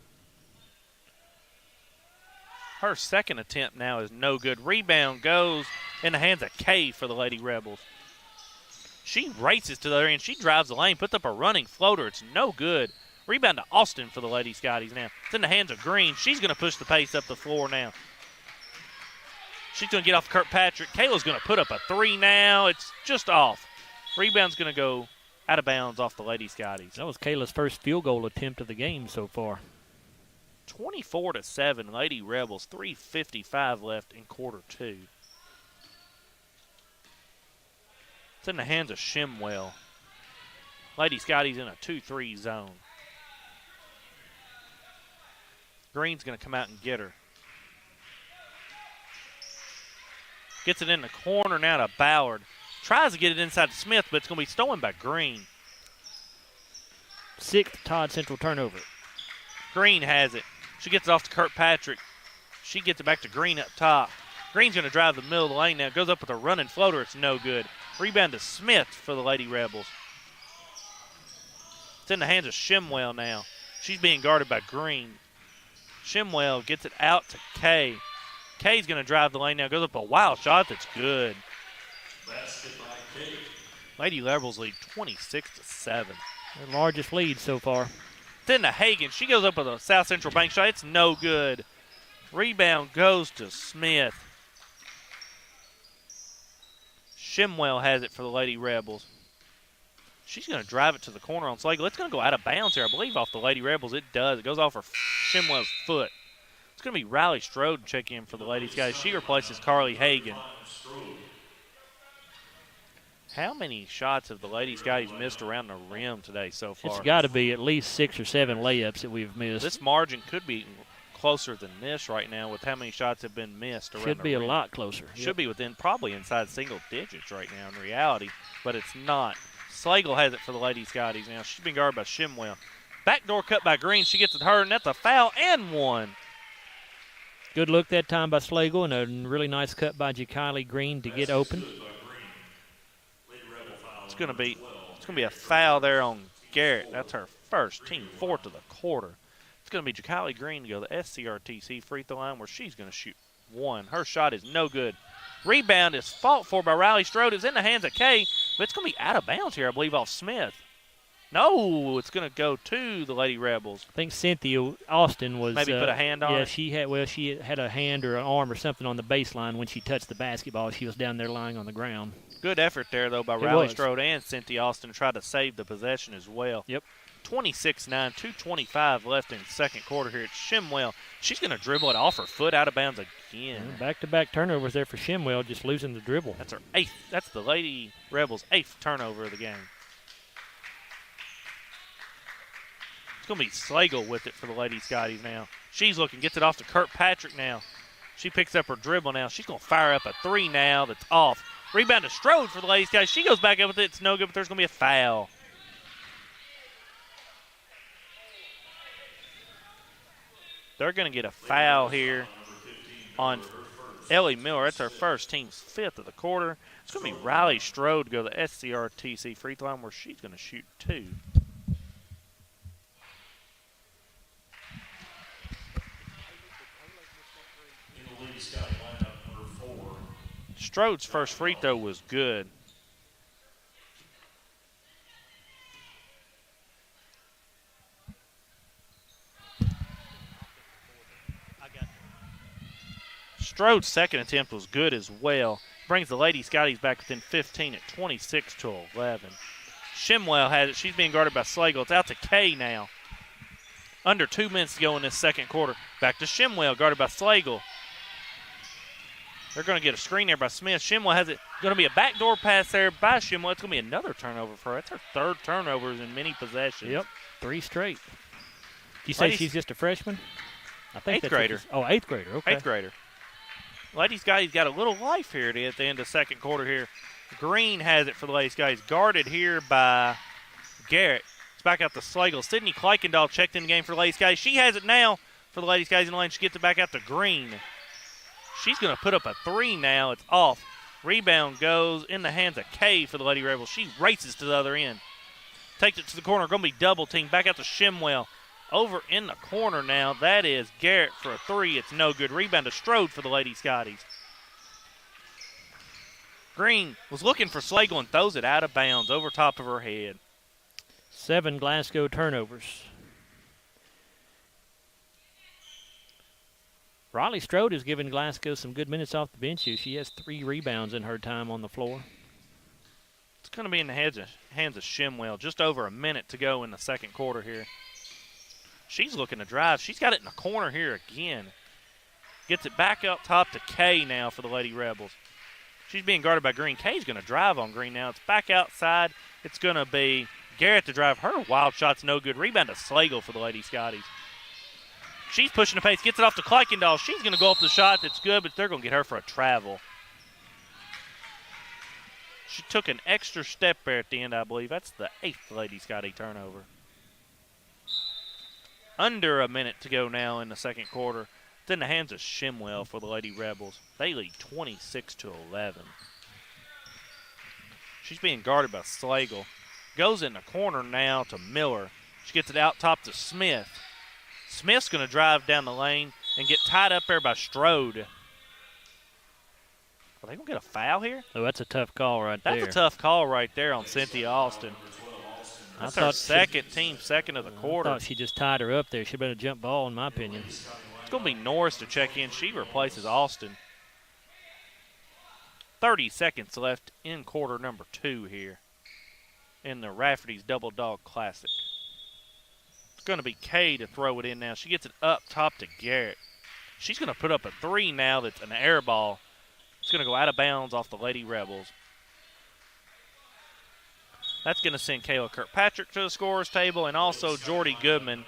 Her second attempt now is no good. Rebound goes in the hands of Kay for the Lady Rebels. She races to the other end. She drives the lane, puts up a running floater. It's no good. Rebound to Austin for the Lady Scotties now. It's in the hands of Green. She's going to push the pace up the floor now. She's going to get off Kirkpatrick. Kayla's going to put up a 3 now. It's just off. Rebound's going to go out of bounds off the Lady Scotties. That was Kayla's first field goal attempt of the game so far. 24-7, Lady Rebels, 3:55 left in quarter 2. It's in the hands of Shimwell. Lady Scotties in a 2-3 zone. Green's going to come out and get her. Gets it in the corner now to Ballard. Tries to get it inside to Smith, but it's going to be stolen by Green. 6th Todd Central turnover. Green has it. She gets it off to Kirkpatrick. She gets it back to Green up top. Green's going to drive the middle of the lane now. Goes up with a running floater. It's no good. Rebound to Smith for the Lady Rebels. It's in the hands of Shimwell now. She's being guarded by Green. Shimwell gets it out to Kay. Kay's going to drive the lane now. Goes up a wild shot that's good. Basket by Kay. Lady Rebels lead 26-7. Their largest lead so far. Then to Hagan. She goes up with a South Central bank shot. It's no good. Rebound goes to Smith. Shimwell has it for the Lady Rebels. She's going to drive it to the corner on Slagle. It's going to go out of bounds here, I believe, off the Lady Rebels. It does. It goes off her Shimwell's foot. It's going to be Riley Strode check in for the Ladies, guys. She replaces Carly Hagan. How many shots have the Ladies guys missed around the rim today so far? It's got to be at least 6 or 7 layups that we've missed. This margin could be closer than this right now with how many shots have been missed around the rim. Should be a lot closer. Should be within probably inside single digits right now in reality, but it's not. Slagle has it for the Lady Scotties now. She's been guarded by Shimwell. Backdoor cut by Green. She gets it to her, and that's a foul and 1. Good look that time by Slagle, and a really nice cut by Ja'Kylie Green to get open. It's going to be a foul there on Garrett. That's her first, team 4th of the quarter. It's going to be Ja'Kylie Green to go to the SCRTC free throw line where she's going to shoot 1. Her shot is no good. Rebound is fought for by Riley Strode. It's in the hands of Kay, but it's going to be out of bounds here, I believe, off Smith. No, it's going to go to the Lady Rebels. I think Cynthia Austin was maybe put a hand on it. Yeah, she had a hand or an arm or something on the baseline when she touched the basketball. She was down there lying on the ground. Good effort there, though, by Riley Strode and Cynthia Austin to try to save the possession as well. Yep. 26-9, 2:25 left in the second quarter here. It's Shimwell. She's going to dribble it off her foot out of bounds again. Back-to-back turnovers there for Shimwell, just losing the dribble. That's her 8th. That's the Lady Rebels' 8th turnover of the game. It's going to be Slagle with it for the Lady Scotties now. She's looking, gets it off to Kirkpatrick now. She picks up her dribble now. She's going to fire up a 3 now that's off. Rebound to Strode for the Lady Scotties. She goes back up with it. It's no good, but there's going to be a foul. They're going to get a foul here on Ellie Miller. That's her first, team's 5th of the quarter. It's going to be Riley Strode to go to the SCRTC free throw line where she's going to shoot 2. In the Lady Scottie lineup, Strode's first free throw was good. Strode's second attempt was good as well. Brings the Lady Scotties back within 15 at 26-11. Shimwell has it. She's being guarded by Slagle. It's out to Kay now. Under 2 minutes to go in this second quarter. Back to Shimwell, guarded by Slagle. They're going to get a screen there by Smith. Shimwell has it. Going to be a backdoor pass there by Shimwell. It's going to be another turnover for her. That's her third turnovers in many possessions. Yep, 3 straight. You say she's just a freshman? I think 8th grader. Oh, 8th grader. Okay. 8th grader. Lady Scotties got a little life here at the end of the second quarter here. Green has it for the Lady Scotties. Guarded here by Garrett. It's back out to Slagle. Sydney Kuykendall checked in the game for the Lady Scotties. She has it now for the Lady Scotties in the lane. She gets it back out to Green. She's going to put up a 3 now. It's off. Rebound goes in the hands of Kay for the Lady Rebels. She races to the other end. Takes it to the corner. Going to be double teamed. Back out to Shimwell. Over in the corner now. That is Garrett for a 3. It's no good. Rebound to Strode for the Lady Scotties. Green was looking for Slagle and throws it out of bounds over top of her head. 7 Glasgow turnovers. Riley Strode has given Glasgow some good minutes off the bench here. She has 3 rebounds in her time on the floor. It's going to be in the hands of Shimwell. Just over a minute to go in the second quarter here. She's looking to drive. She's got it in the corner here again. Gets it back up top to Kay now for the Lady Rebels. She's being guarded by Green. Kay's going to drive on Green now. It's back outside. It's going to be Garrett to drive. Her wild shot's no good. Rebound to Slagle for the Lady Scotties. She's pushing the pace. Gets it off to Kuykendall. She's going to go up the shot. That's good, but they're going to get her for a travel. She took an extra step there at the end, I believe. That's the 8th Lady Scottie turnover. Under a minute to go now in the second quarter. It's in the hands of Shimwell for the Lady Rebels. They lead 26-11. She's being guarded by Slagle. Goes in the corner now to Miller. She gets it out top to Smith. Smith's going to drive down the lane and get tied up there by Strode. Are they going to get a foul here? Oh, that's a tough call right there. That's a tough call right there on Cynthia Austin. That's her second of the quarter. I thought she just tied her up there. Should have been a jump ball, in my opinion. It's going to be Norris to check in. She replaces Austin. 30 seconds left in quarter number 2 here in the Rafferty's Double Dog Classic. It's going to be Kay to throw it in now. She gets it up top to Garrett. She's going to put up a 3 now that's an air ball. It's going to go out of bounds off the Lady Rebels. That's going to send Kayla Kirkpatrick to the scorer's table and also Jordy Goodman.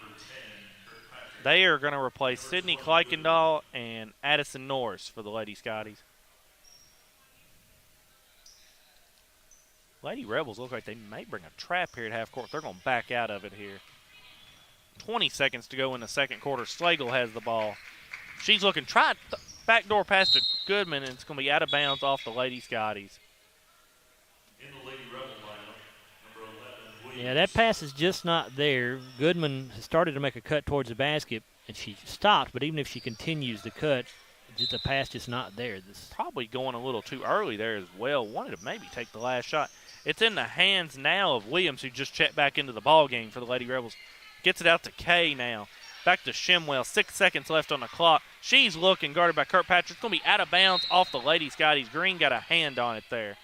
They are going to replace Sydney Kuykendall and Addison Norris for the Lady Scotties. Lady Rebels look like they may bring a trap here at half court. They're going to back out of it here. 20 seconds to go in the second quarter. Slagle has the ball. She's looking, backdoor pass to Goodman, and it's going to be out of bounds off the Lady Scotties. In the Lady Rebel lineup, number 11, Williams. Yeah, that pass is just not there. Goodman started to make a cut towards the basket, and she stopped, but even if she continues the cut, the pass just not there. Probably going a little too early there as well. Wanted to maybe take the last shot. It's in the hands now of Williams, who just checked back into the ball game for the Lady Rebels. Gets it out to Kay now. Back to Shimwell. 6 seconds left on the clock. She's looking, guarded by Kirkpatrick. It's going to be out of bounds off the Lady Scotties. Green got a hand on it there.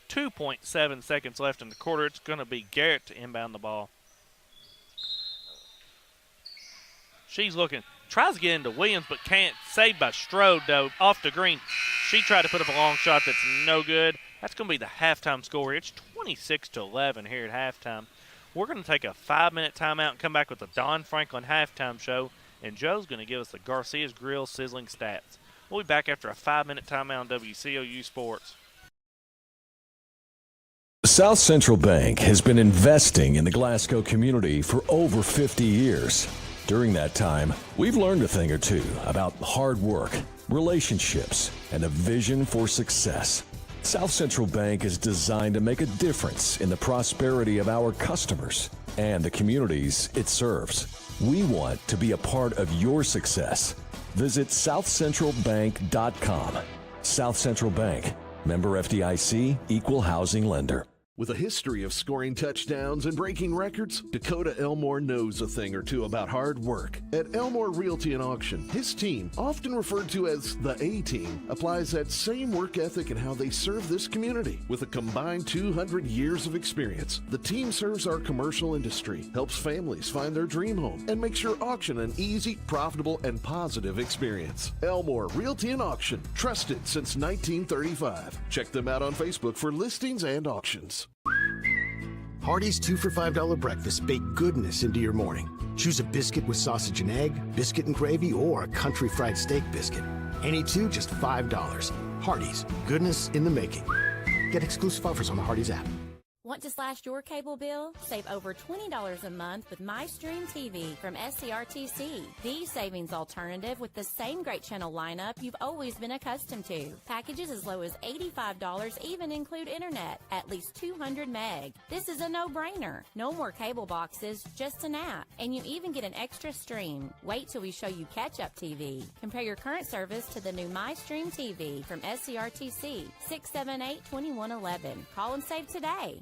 2.7 seconds left in the quarter. It's going to be Garrett to inbound the ball. She's looking. Tries to get into Williams, but can't. Saved by Strode, though. Off to Green. She tried to put up a long shot that's no good. That's going to be the halftime score. It's 26-11 here at halftime. We're going to take a 5-minute timeout and come back with the Don Franklin halftime show. And Joe's going to give us the Garcia's Grill sizzling stats. We'll be back after a 5-minute timeout on WCLU Sports. South Central Bank has been investing in the Glasgow community for over 50 years. During that time, we've learned a thing or two about hard work, relationships, and a vision for success. South Central Bank is designed to make a difference in the prosperity of our customers. and the communities it serves. We want to be a part of your success. Visit southcentralbank.com. South Central Bank, member FDIC, equal housing lender. With a history of scoring touchdowns and breaking records, Dakota Elmore knows a thing or two about hard work. At Elmore Realty and Auction, his team, often referred to as the A-Team, applies that same work ethic in how they serve this community. With a combined 200 years of experience, the team serves our commercial industry, helps families find their dream home, and makes your auction an easy, profitable, and positive experience. Elmore Realty and Auction, trusted since 1935. Check them out on Facebook for listings and auctions. Hardee's 2 for $5 breakfast bake goodness into your morning. Choose a biscuit with sausage and egg, biscuit and gravy, or a country fried steak biscuit. Any two, just $5. Hardee's, goodness in the making. Get exclusive offers on the Hardee's app. Want to slash your cable bill? Save over $20 a month with MyStream TV from SCRTC. The savings alternative with the same great channel lineup you've always been accustomed to. Packages as low as $85 even include internet, at least 200 meg. This is a no-brainer. No more cable boxes, just an app. And you even get an extra stream. Wait till we show you catch-up TV. Compare your current service to the new MyStream TV from SCRTC, 678-2111. Call and save today.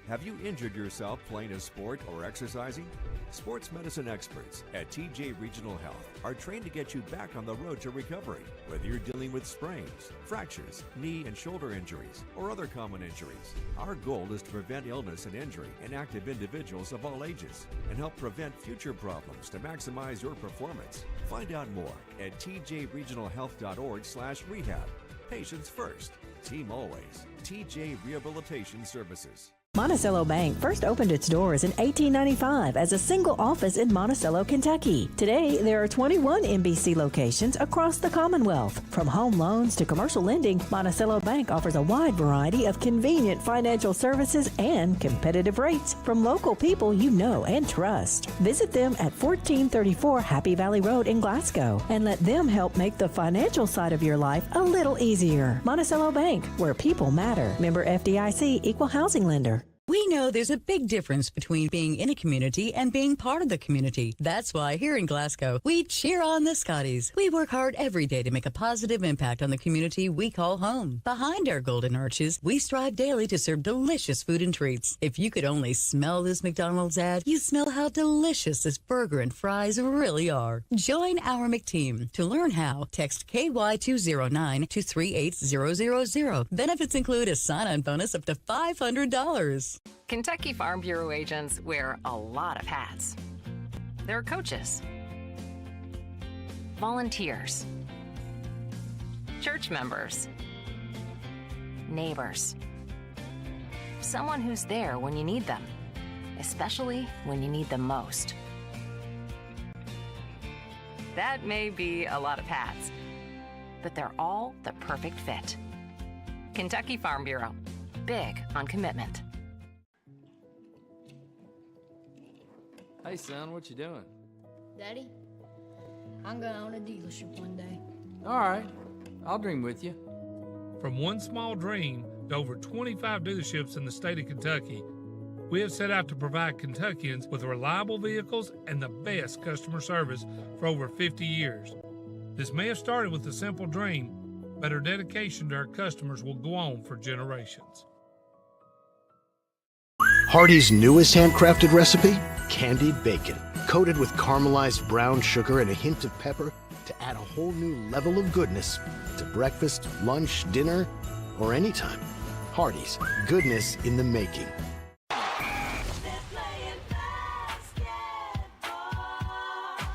Have you injured yourself playing a sport or exercising? Sports medicine experts at TJ Regional Health are trained to get you back on the road to recovery. Whether you're dealing with sprains, fractures, knee and shoulder injuries, or other common injuries, our goal is to prevent illness and injury in active individuals of all ages and help prevent future problems to maximize your performance. Find out more at tjregionalhealth.org/rehab. Patients first, team always. TJ Rehabilitation Services. Monticello Bank first opened its doors in 1895 as a single office in Monticello, Kentucky. Today, there are 21 MBC locations across the Commonwealth. From home loans to commercial lending, Monticello Bank offers a wide variety of convenient financial services and competitive rates from local people you know and trust. Visit them at 1434 Happy Valley Road in Glasgow and let them help make the financial side of your life a little easier. Monticello Bank, where people matter. Member FDIC, equal housing lender. We know there's a big difference between being in a community and being part of the community. That's why here in Glasgow, we cheer on the Scotties. We work hard every day to make a positive impact on the community we call home. Behind our golden arches, we strive daily to serve delicious food and treats. If you could only smell this McDonald's ad, you'd smell how delicious this burger and fries really are. Join our McTeam. To learn how, text KY209 to 38000. Benefits include a sign-on bonus up to $500. Kentucky Farm Bureau agents wear a lot of hats. They're coaches, volunteers, church members, neighbors, someone who's there when you need them, especially when you need them most. That may be a lot of hats, but they're all the perfect fit. Kentucky Farm Bureau, big on commitment. Hey, son, what you doing? Daddy, I'm going to own a dealership one day. All right, I'll dream with you. From one small dream to over 25 dealerships in the state of Kentucky, we have set out to provide Kentuckians with reliable vehicles and the best customer service for over 50 years. This may have started with a simple dream, but our dedication to our customers will go on for generations. Hardee's newest handcrafted recipe? Candied bacon, coated with caramelized brown sugar and a hint of pepper to add a whole new level of goodness to breakfast, lunch, dinner, or anytime. Hardee's, goodness in the making.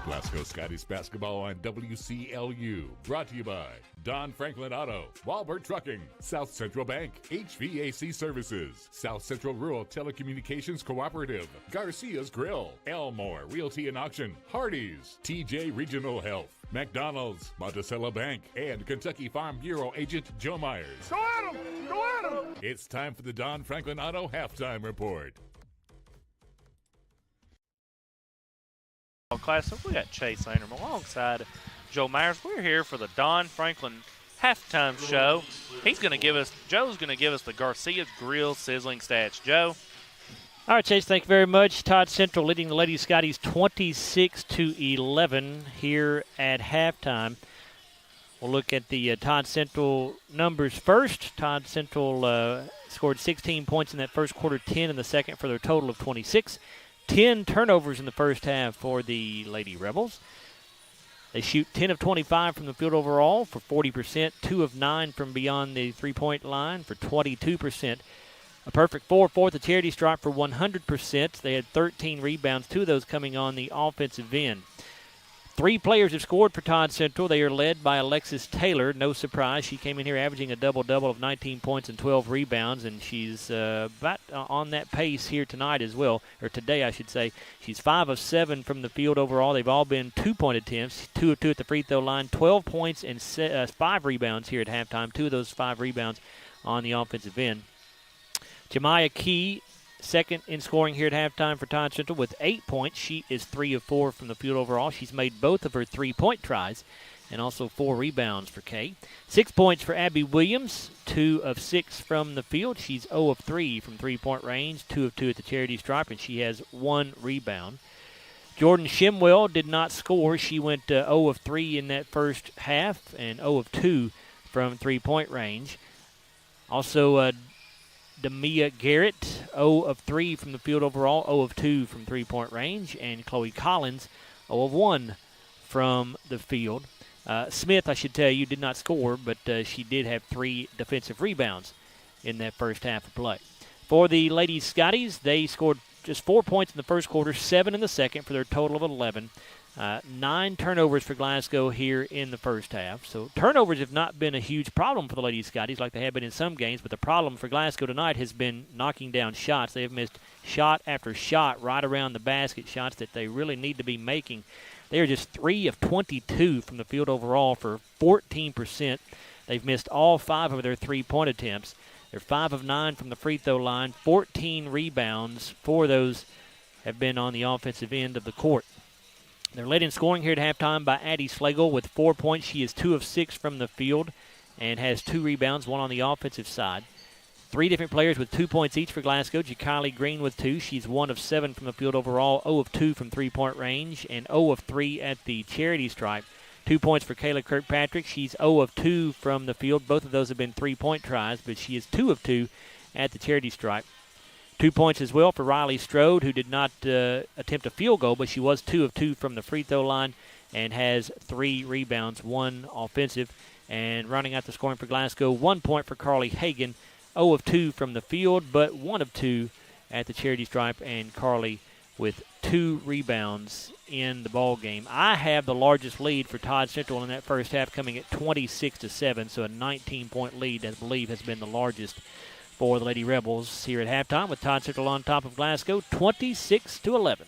Glasgow Scotties basketball on WCLU. Brought to you by Don Franklin Auto, Walbert Trucking, South Central Bank, HVAC Services, South Central Rural Telecommunications Cooperative, Garcia's Grill, Elmore Realty and Auction, Hardee's, TJ Regional Health, McDonald's, Monticello Bank, and Kentucky Farm Bureau agent Joe Myers. Go at him! Go at him! It's time for the Don Franklin Auto Halftime Report. Classic. We got Chase Anderman alongside Joe Myers. We're here for the Don Franklin halftime show. Joe's going to give us the Garcia's Grill sizzling stats. Joe? All right, Chase, thank you very much. Todd Central leading the Lady Scotties 26-11 here at halftime. We'll look at the Todd Central numbers first. Todd Central scored 16 points in that first quarter, 10 in the second for their total of 26. 10 turnovers in the first half for the Lady Rebels. They shoot 10 of 25 from the field overall for 40%, 2 of 9 from beyond the three-point line for 22%. A perfect 4 at the charity stripe for 100%. They had 13 rebounds, 2 of those coming on the offensive end. 3 players have scored for Todd Central. They are led by Alexis Taylor. No surprise. She came in here averaging a double-double of 19 points and 12 rebounds, and she's about on that pace here tonight as well, or today I should say. She's 5 of 7 from the field overall. They've all been 2-point attempts, 2 of 2 at the free throw line, 12 points and 5 rebounds here at halftime. 2 of those 5 rebounds on the offensive end. Jemiah Key, second in scoring here at halftime for Todd Central with 8 points. She is 3 of 4 from the field overall. She's made both of her 3-point tries and also 4 rebounds for Kay. 6 points for Abby Williams, 2 of 6 from the field. She's 0 of 3 from three-point range, 2 of 2 at the charity stripe, and she has 1 rebound. Jordan Shimwell did not score. She went 0 of 3 in that first half and 0 of 2 from three-point range. Also, Demia Garrett, 0 of 3 from the field overall, 0 of 2 from three-point range, and Chloe Collins, 0 of 1 from the field. Smith, I should tell you, did not score, but she did have 3 defensive rebounds in that first half of play. For the Lady Scotties, they scored just 4 points in the first quarter, 7 in the second for their total of 11. 9 turnovers for Glasgow here in the first half. So turnovers have not been a huge problem for the Lady Scotties like they have been in some games, but the problem for Glasgow tonight has been knocking down shots. They have missed shot after shot right around the basket, shots that they really need to be making. They are just 3 of 22 from the field overall for 14%. They've missed all 5 of their 3-point attempts. They're 5 of 9 from the free throw line, 14 rebounds. 4 of those have been on the offensive end of the court. They're led in scoring here at halftime by Addie Slagle with 4 points. She is 2 of 6 from the field and has 2 rebounds, 1 on the offensive side. 3 different players with 2 points each for Glasgow. Kylie Green with 2. She's 1 of 7 from the field overall, 0 of 2 from three-point range, and 0 of 3 at the charity stripe. 2 points for Kayla Kirkpatrick. She's 0 of 2 from the field. Both of those have been 3-point tries, but she is 2 of 2 at the charity stripe. 2 points as well for Riley Strode, who did not attempt a field goal, but she was 2 of 2 from the free throw line and has 3 rebounds, 1 offensive. And rounding out the scoring for Glasgow, 1 point for Carly Hagan, 0 of 2 from the field, but 1 of 2 at the charity stripe, and Carly with 2 rebounds in the ball game. I have the largest lead for Todd Central in that first half, coming at 26-7, so a 19-point lead, I believe, has been the largest for the Lady Rebels here at halftime, with Todd Central on top of Glasgow, 26-11.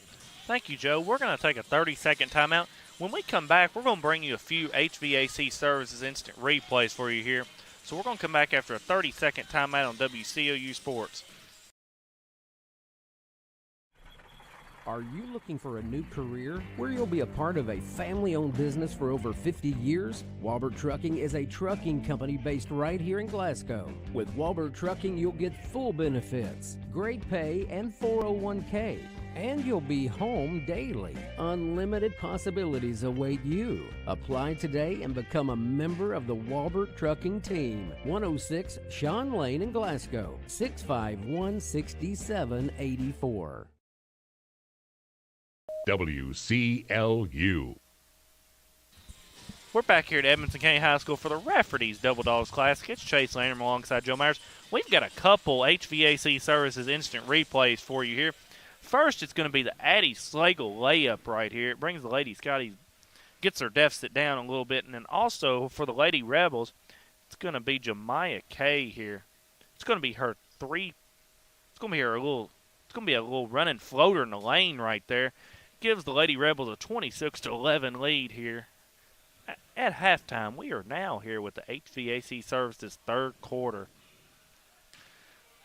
Thank you, Joe. We're going to take a 30-second timeout. When we come back, we're going to bring you a few HVAC Services instant replays for you here. So we're going to come back after a 30-second timeout on WCLU Sports. Are you looking for a new career where you'll be a part of a family-owned business for over 50 years? Walbert Trucking is a trucking company based right here in Glasgow. With Walbert Trucking, you'll get full benefits, great pay, and 401k. And you'll be home daily. Unlimited possibilities await you. Apply today and become a member of the Walbert Trucking team. 106 Sean Lane in Glasgow, 651-6784. WCLU. We're back here at Edmonson County High School for the Rafferty's Double Dogs Classic. It's Chase Landrum alongside Joe Myers. We've got a couple HVAC Services instant replays for you here. First, it's going to be the Addie Slagle layup right here. It brings the Lady Scotties, gets their deficit down a little bit. And then also for the Lady Rebels, it's going to be Jemiah Kay here. It's going to be her 3. It's going to be her little. It's going to be a little running floater in the lane right there. Gives the Lady Rebels a 26-11 lead here. At halftime, we are now here with the HVAC Services third quarter.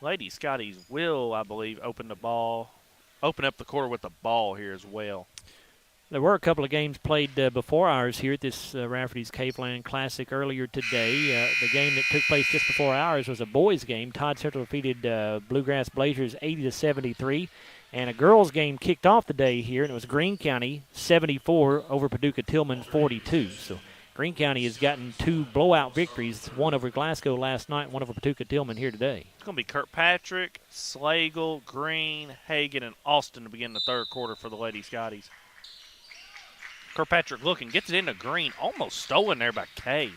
Lady Scotties will, I believe, open up the quarter with the ball here as well. There were a couple of games played before ours here at this Rafferty's Caveland Classic earlier today. The game that took place just before ours was a boys' game. Todd Central defeated Bluegrass Blazers 80-73. And a girls' game kicked off the day here, and it was Greene County 74 over Paducah Tillman 42. So Greene County has gotten 2 blowout victories, one over Glasgow last night, one over Paducah Tillman here today. It's going to be Kirkpatrick, Slagle, Green, Hagan, and Austin to begin the third quarter for the Lady Scotties. Kirkpatrick looking, gets it into Green, almost stolen there by Kay.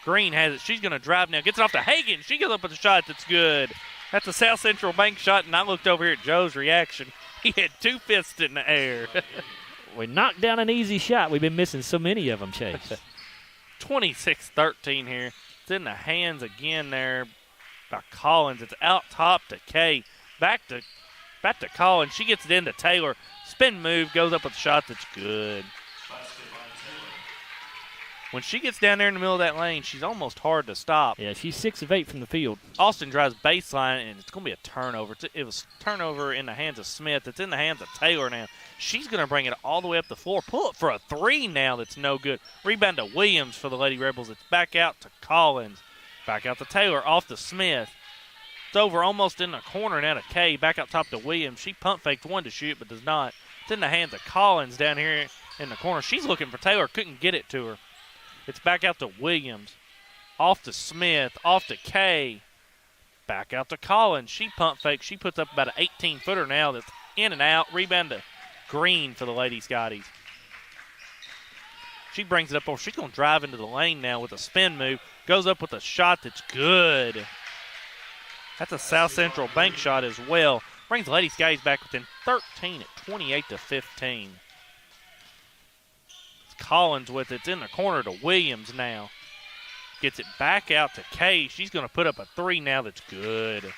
Green has it. She's going to drive now. Gets it off to Hagan. She goes up with a shot that's good. That's a South Central bank shot, and I looked over here at Joe's reaction. He had 2 fists in the air. We knocked down an easy shot. We've been missing so many of them, Chase. 26-13 here. It's in the hands again there by Collins. It's out top to Kay. Back to Collins. She gets it into Taylor. Spin move, goes up with a shot that's good. When she gets down there in the middle of that lane, she's almost hard to stop. Yeah, she's 6 of 8 from the field. Austin drives baseline, and it's going to be a turnover. It was turnover in the hands of Smith. It's in the hands of Taylor now. She's going to bring it all the way up the floor. Pull it for a 3 now that's no good. Rebound to Williams for the Lady Rebels. It's back out to Collins. Back out to Taylor, off to Smith. It's over almost in the corner now to Kay. Back out top to Williams. She pump faked one to shoot, but does not. It's in the hands of Collins down here in the corner. She's looking for Taylor. Couldn't get it to her. It's back out to Williams. Off to Smith. Off to Kay. Back out to Collins. She pump fakes. She puts up about an 18-footer now that's in and out. Rebound to Green for the Lady Scotties. She brings it up over. She's going to drive into the lane now with a spin move. Goes up with a shot that's good. That's a South Central bank shot as well. Brings the Lady Scotties back within 13 at 28-15. Collins with it. It's in the corner to Williams now. Gets it back out to Kay. She's going to put up a 3 now that's good.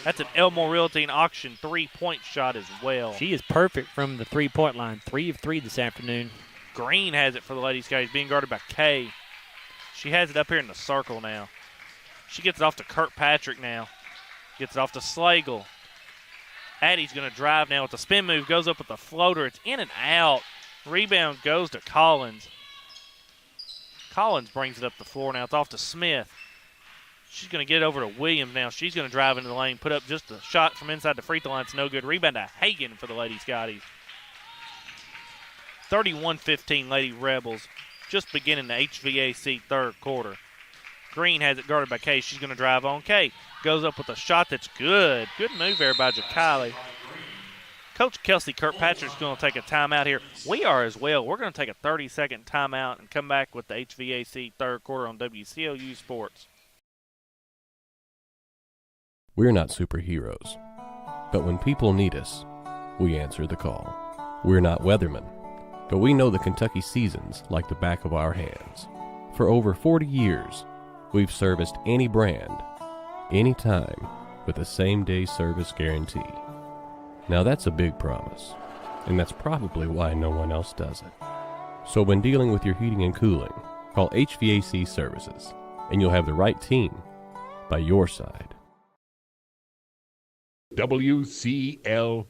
That's an Elmore Realty and Auction 3-point shot as well. She is perfect from the 3-point line. 3 of 3 this afternoon. Green has it for the Lady Scotties, being guarded by Kay. She has it up here in the circle now. She gets it off to Kirkpatrick now. Gets it off to Slagle. Addie's going to drive now with the spin move. Goes up with the floater. It's in and out. Rebound goes to Collins. Collins brings it up the floor now. It's off to Smith. She's going to get over to Williams now. She's going to drive into the lane, put up just a shot from inside the free throw line. It's no good. Rebound to Hagan for the Lady Scotties. 31-15 Lady Rebels. Just beginning the HVAC third quarter. Green has it guarded by Kay. She's going to drive on. Kay goes up with a shot that's good. Good move there by Jakali. Coach Kelsey Kirkpatrick's going to take a timeout here. We are as well. We're going to take a 30-second timeout and come back with the HVAC third quarter on WCLU Sports. We're not superheroes, but when people need us, we answer the call. We're not weathermen, but we know the Kentucky seasons like the back of our hands. For over 40 years, we've serviced any brand, anytime, with the same-day service guarantee. Now that's a big promise, and that's probably why no one else does it. So when dealing with your heating and cooling, call HVAC Services, and you'll have the right team by your side. WCLU.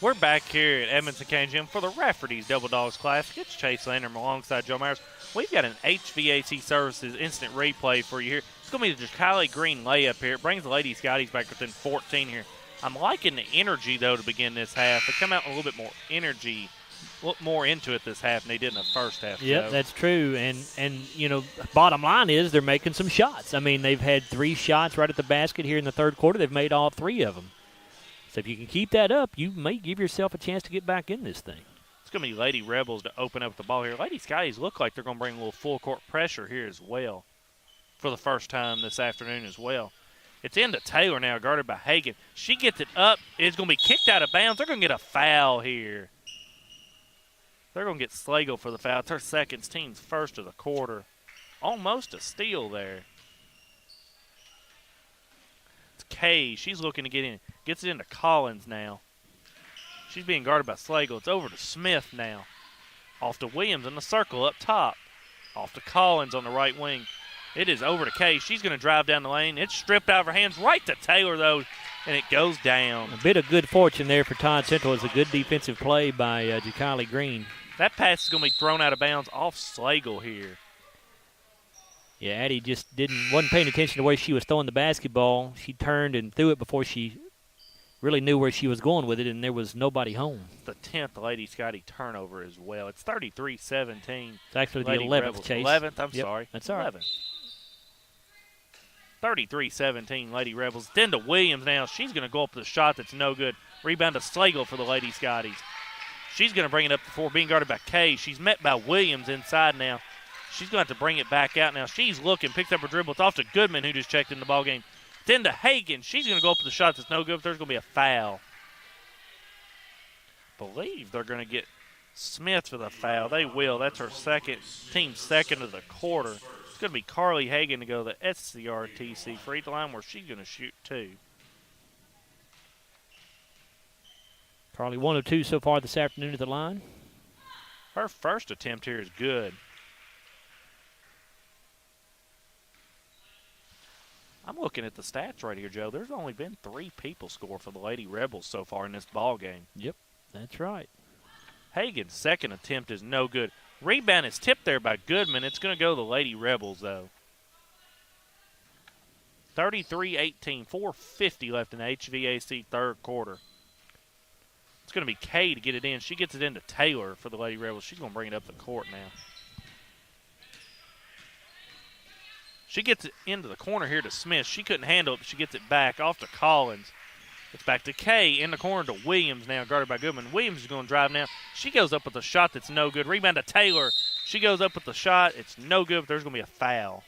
We're back here at Edmonson County Gym for the Rafferty's Double Dogs Classic. It's Chase Landrum alongside Joe Myers. We've got an HVAC Services instant replay for you here. It's going to be the Jakali Green layup here. It brings the Lady Scotties back within 14 here. I'm liking the energy, though, to begin this half. They come out with a little bit more energy, look more into it this half than they did in the first half. Yep, that's true. And you know, bottom line is they're making some shots. I mean, they've had 3 shots right at the basket here in the third quarter. They've made all 3 of them. So if you can keep that up, you may give yourself a chance to get back in this thing. It's going to be Lady Rebels to open up the ball here. Lady Scotties look like they're going to bring a little full-court pressure here as well for the first time this afternoon as well. It's into Taylor now, guarded by Hagan. She gets it up. It's going to be kicked out of bounds. They're going to get a foul here. They're going to get Slagle for the foul. It's her second, team's first of the quarter. Almost a steal there. It's Kay. She's looking to get in. Gets it into Collins now. She's being guarded by Slagle. It's over to Smith now. Off to Williams in the circle up top. Off to Collins on the right wing. It is over to Kay. She's going to drive down the lane. It's stripped out of her hands. Right to Taylor, though. and it goes down. A bit of good fortune there for Todd Central. It's a good defensive play by Jakiley Green. That pass is going to be thrown out of bounds off Slagle here. Yeah, Addie just wasn't paying attention to where she was throwing the basketball. She turned and threw it before she really knew where she was going with it, and there was nobody home. The 10th Lady Scottie turnover as well. It's 33-17. It's actually the Lady 11th, Rebels. Chase. 11th, I'm Yep, sorry. that's all right. 11th. 33-17 Lady Rebels. Then to Williams now. She's going to go up with a shot that's no good. Rebound to Slagle for the Lady Scotties. She's going to bring it up the floor, being guarded by Kay. She's met by Williams inside now. She's going to have to bring it back out now. She's looking, picks up her dribble. It's off to Goodman, who just checked in the ballgame. Then to Hagan. She's going to go up with a shot that's no good, but there's going to be a foul. Believe they're going to get Smith for the foul. They will. That's her team's second of the quarter. It's going to be Carly Hagan to go to the SCRTC free throw line where she's going to shoot 2. Carly 1 of 2 so far this afternoon at the line. Her first attempt here is good. I'm looking at the stats right here, Joe. There's only been 3 people score for the Lady Rebels so far in this ball game. Yep, that's right. Hagan's second attempt is no good. Rebound is tipped there by Goodman. It's going to go to the Lady Rebels, though. 33-18, 4:50 left in the HVAC third quarter. It's going to be Kay to get it in. She gets it into Taylor for the Lady Rebels. She's going to bring it up the court now. She gets it into the corner here to Smith. She couldn't handle it, but she gets it back off to Collins. It's back to Kay in the corner to Williams now, guarded by Goodman. Williams is going to drive now. She goes up with a shot that's no good. Rebound to Taylor. She goes up with the shot. It's no good, but there's going to be a foul.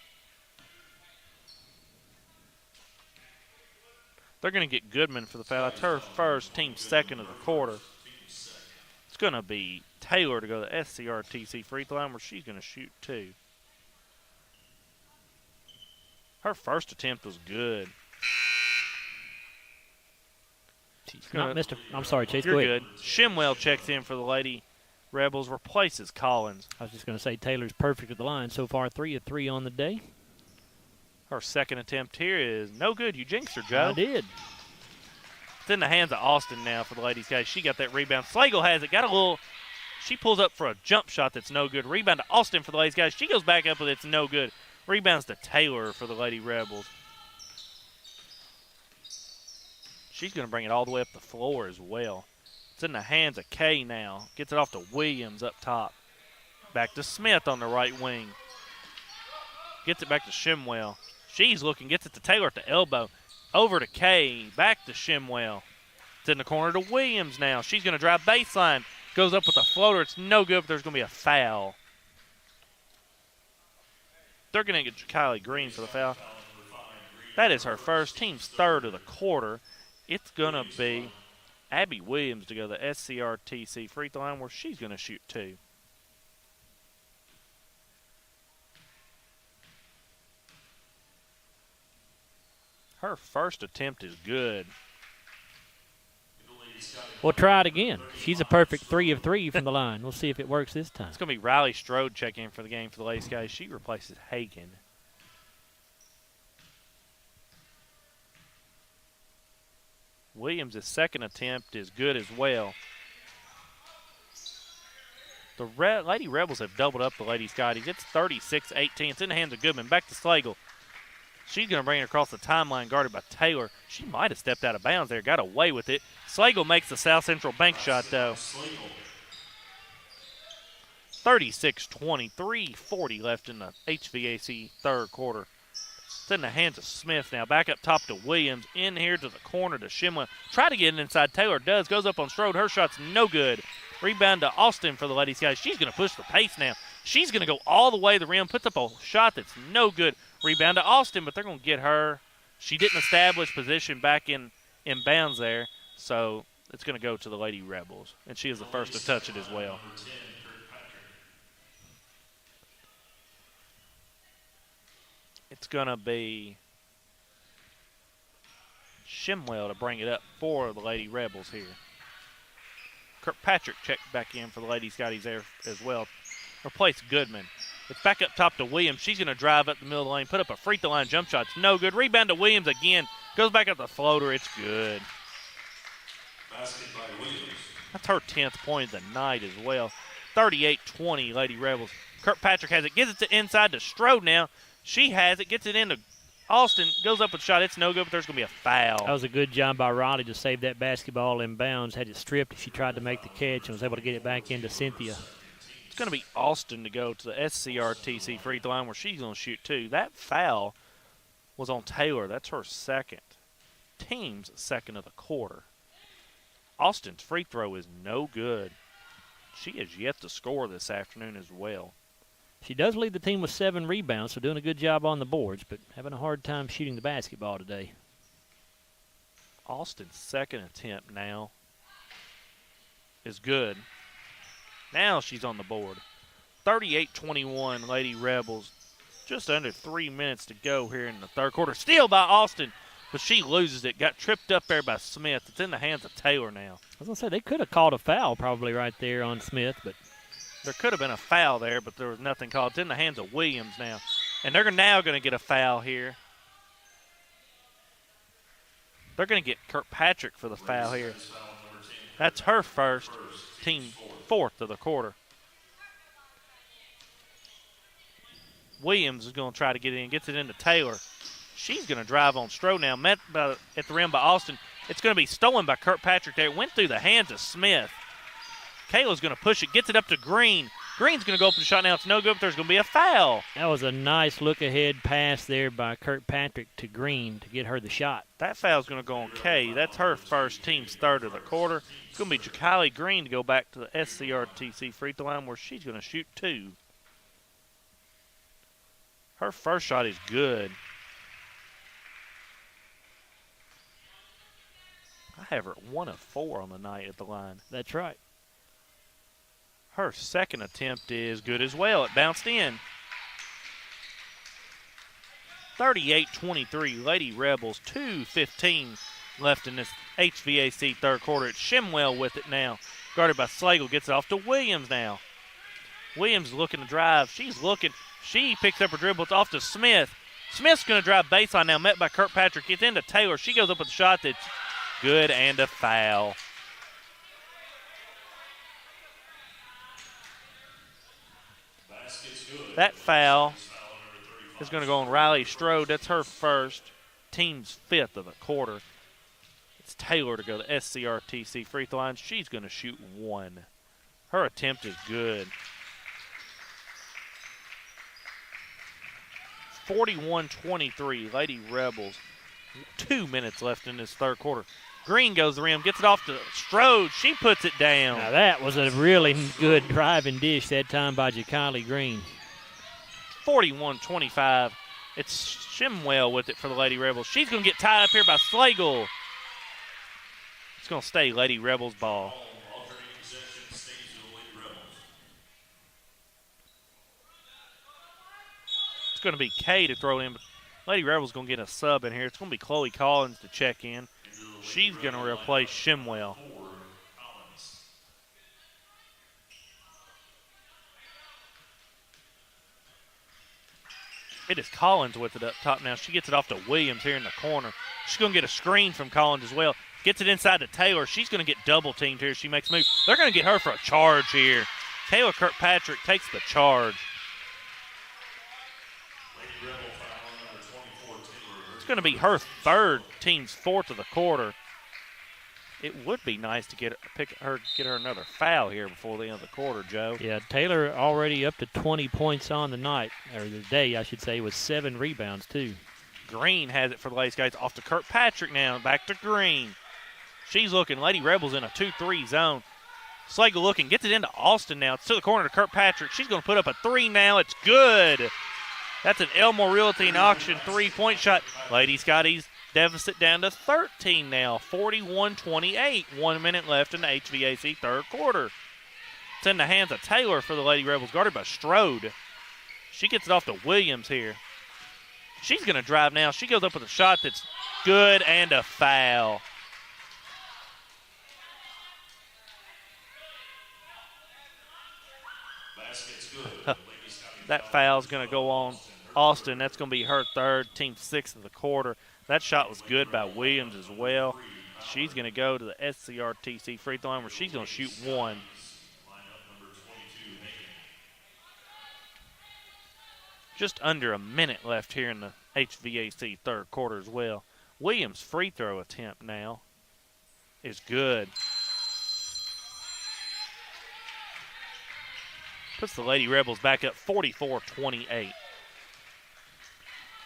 They're going to get Goodman for the foul. That's her first, team second of the quarter. It's going to be Taylor to go to the SCRTC free throw line where she's going to shoot 2. Her first attempt was good. I'm sorry, Chase. You're go ahead. good. Shimwell checks in for the Lady Rebels, replaces Collins. I was just going to say Taylor's perfect at the line so far, 3 of 3 on the day. Her second attempt here is no good. You jinxed her, Joe. I did. It's in the hands of Austin now for the Ladies, guys. She got that rebound. Slagle has it. Got a little. She pulls up for a jump shot that's no good. Rebound to Austin for the Ladies, guys. She goes back up with it's no good. Rebounds to Taylor for the Lady Rebels. She's going to bring it all the way up the floor as well. It's in the hands of Kay now. Gets it off to Williams up top. Back to Smith on the right wing. Gets it back to Shimwell. She's looking, gets it to Taylor at the elbow. Over to Kay, back to Shimwell. It's in the corner to Williams now. She's going to drive baseline. Goes up with a floater. It's no good, but there's going to be a foul. They're going to get Kylie Green for the foul. That is her first, team's third of the quarter. It's going to be Abby Williams to go to the SCRTC free throw line where she's going to shoot 2. Her first attempt is good. We'll try it again. She's a perfect 3 of 3 from the line. We'll see if it works this time. It's going to be Riley Strode checking in for the game for the Lady Scotties. She replaces Hagan. Williams' second attempt is good as well. The Lady Rebels have doubled up the Lady Scotties. It's 36-18. It's in the hands of Goodman. Back to Slagle. She's going to bring it across the timeline, guarded by Taylor. She might have stepped out of bounds there, got away with it. Slagle makes the South Central bank shot, though. 36-20, 3:40 left in the HVAC third quarter. It's in the hands of Smith now. Back up top to Williams. In here to the corner to Shimwell. Try to get it inside. Taylor does. Goes up on Strode. Her shot's no good. Rebound to Austin for the Lady Scotties. She's going to push the pace now. She's going to go all the way to the rim. Puts up a shot that's no good. Rebound to Austin, but they're going to get her. She didn't establish position back in bounds there, so it's going to go to the Lady Rebels. And she is the first to touch it as well. It's going to be Shimwell to bring it up for the Lady Rebels here. Kirkpatrick checked back in for the Lady Scotties there as well. Replace Goodman. It's back up top to Williams. She's going to drive up the middle of the lane, put up a free throw line jump shot. It's no good. Rebound to Williams again. Goes back up the floater. It's good. Basket by Williams. That's her 10th point of the night as well. 38-20, Lady Rebels. Kirkpatrick has it. Gets it to inside to Strode now. She has it. Gets it into Austin. Goes up with a shot. It's no good, but there's going to be a foul. That was a good job by Riley to save that basketball in bounds. Had it stripped if she tried to make the catch and was able to get it back into Cynthia. It's going to be Austin to go to the SCRTC free throw line where she's going to shoot two. That foul was on Taylor. That's her second. Team's second of the quarter. Austin's free throw is no good. She has yet to score this afternoon as well. She does lead the team with 7 rebounds, so doing a good job on the boards, but having a hard time shooting the basketball today. Austin's second attempt now is good. Now she's on the board. 38-21, Lady Rebels. Just under 3 minutes to go here in the third quarter. Steal by Austin, but she loses it. Got tripped up there by Smith. It's in the hands of Taylor now. I was going to say, they could have called a foul probably right there on Smith, but there could have been a foul there, but there was nothing called. It's in the hands of Williams now. And they're now going to get a foul here. They're going to get Kirkpatrick for the foul here. That's her first, team fourth of the quarter. Williams is going to try to get in, gets it into Taylor. She's going to drive on Strode now, met at the rim by Austin. It's going to be stolen by Kirkpatrick there. It went through the hands of Smith. Kayla's going to push it, gets it up to Green. Green's going to go up and shot now. It's no good, but there's going to be a foul. That was a nice look-ahead pass there by Kirkpatrick to Green to get her the shot. That foul's going to go on Kay. That's her first, team's third of the quarter. It's going to be Jakali Green to go back to the SCRTC free throw line where she's going to shoot two. Her first shot is good. I have her at 1 of 4 on the night at the line. That's right. Her second attempt is good as well. It bounced in. 38-23, Lady Rebels. 2:15 left in this HVAC third quarter. It's Shimwell with it now. Guarded by Slagle. Gets it off to Williams now. Williams looking to drive. She's looking. She picks up her dribble. It's off to Smith. Smith's going to drive baseline now, met by Kirkpatrick. Gets into Taylor. She goes up with a shot that's good and a foul. That foul is going to go on Riley Strode. That's her first, team's fifth of the quarter. It's Taylor to go to SCRTC free throw line. She's going to shoot one. Her attempt is good. 41-23, Lady Rebels. 2 minutes left in this third quarter. Green goes the rim, gets it off to Strode. She puts it down. Now that was a really good driving dish that time by Jakali Green. 41-25. It's Shimwell with it for the Lady Rebels. She's going to get tied up here by Slagle. It's going to stay Lady Rebels ball. It's going to be Kay to throw in, but Lady Rebels going to get a sub in here. It's going to be Chloe Collins to check in. She's going to replace Shimwell. It is Collins with it up top now. She gets it off to Williams here in the corner. She's going to get a screen from Collins as well. Gets it inside to Taylor. She's going to get double-teamed here. She makes a move. They're going to get her for a charge here. Taylor Kirkpatrick takes the charge. It's going to be her third, team's fourth of the quarter. It would be nice to get her another foul here before the end of the quarter, Joe. Yeah, Taylor already up to 20 points on the night, or the day, I should say, with 7 rebounds, too. Green has it for the Lady Scotties. Off to Kirkpatrick now. Back to Green. She's looking. Lady Rebels in a 2-3 zone. Slagle looking. Gets it into Austin now. It's to the corner to Kirkpatrick. She's going to put up a 3 now. It's good. That's an Elmore Realty and Auction 3-point shot. Lady Scotties deficit down to 13 now. 41-28. 1 minute left in the HVAC third quarter. It's in the hands of Taylor for the Lady Rebels, guarded by Strode. She gets it off to Williams here. She's going to drive now. She goes up with a shot that's good and a foul. That foul's going to go on Austin. That's going to be her third, team sixth of the quarter. That shot was good by Williams as well. She's going to go to the SCRTC free throw line where she's going to shoot one. Just under a minute left here in the HVAC third quarter as well. Williams' free throw attempt now is good. Puts the Lady Rebels back up 44-28.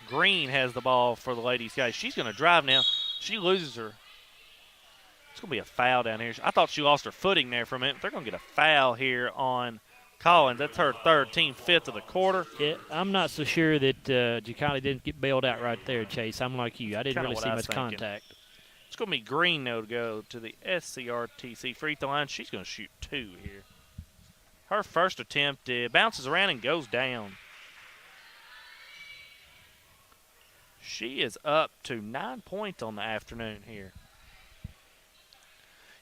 Green has the ball for the Lady Scotties. She's going to drive now. She loses her. It's going to be a foul down here. I thought she lost her footing there for a minute. They're going to get a foul here on Collins. That's her third, team fifth of the quarter. Yeah, I'm not so sure that Jacali didn't get bailed out right there, Chase. I'm like you. I didn't really see much contact. It's going to be Green, though, to go to the SCRTC free throw line. She's going to shoot two here. Her first attempt bounces around and goes down. She is up to 9 points on the afternoon here.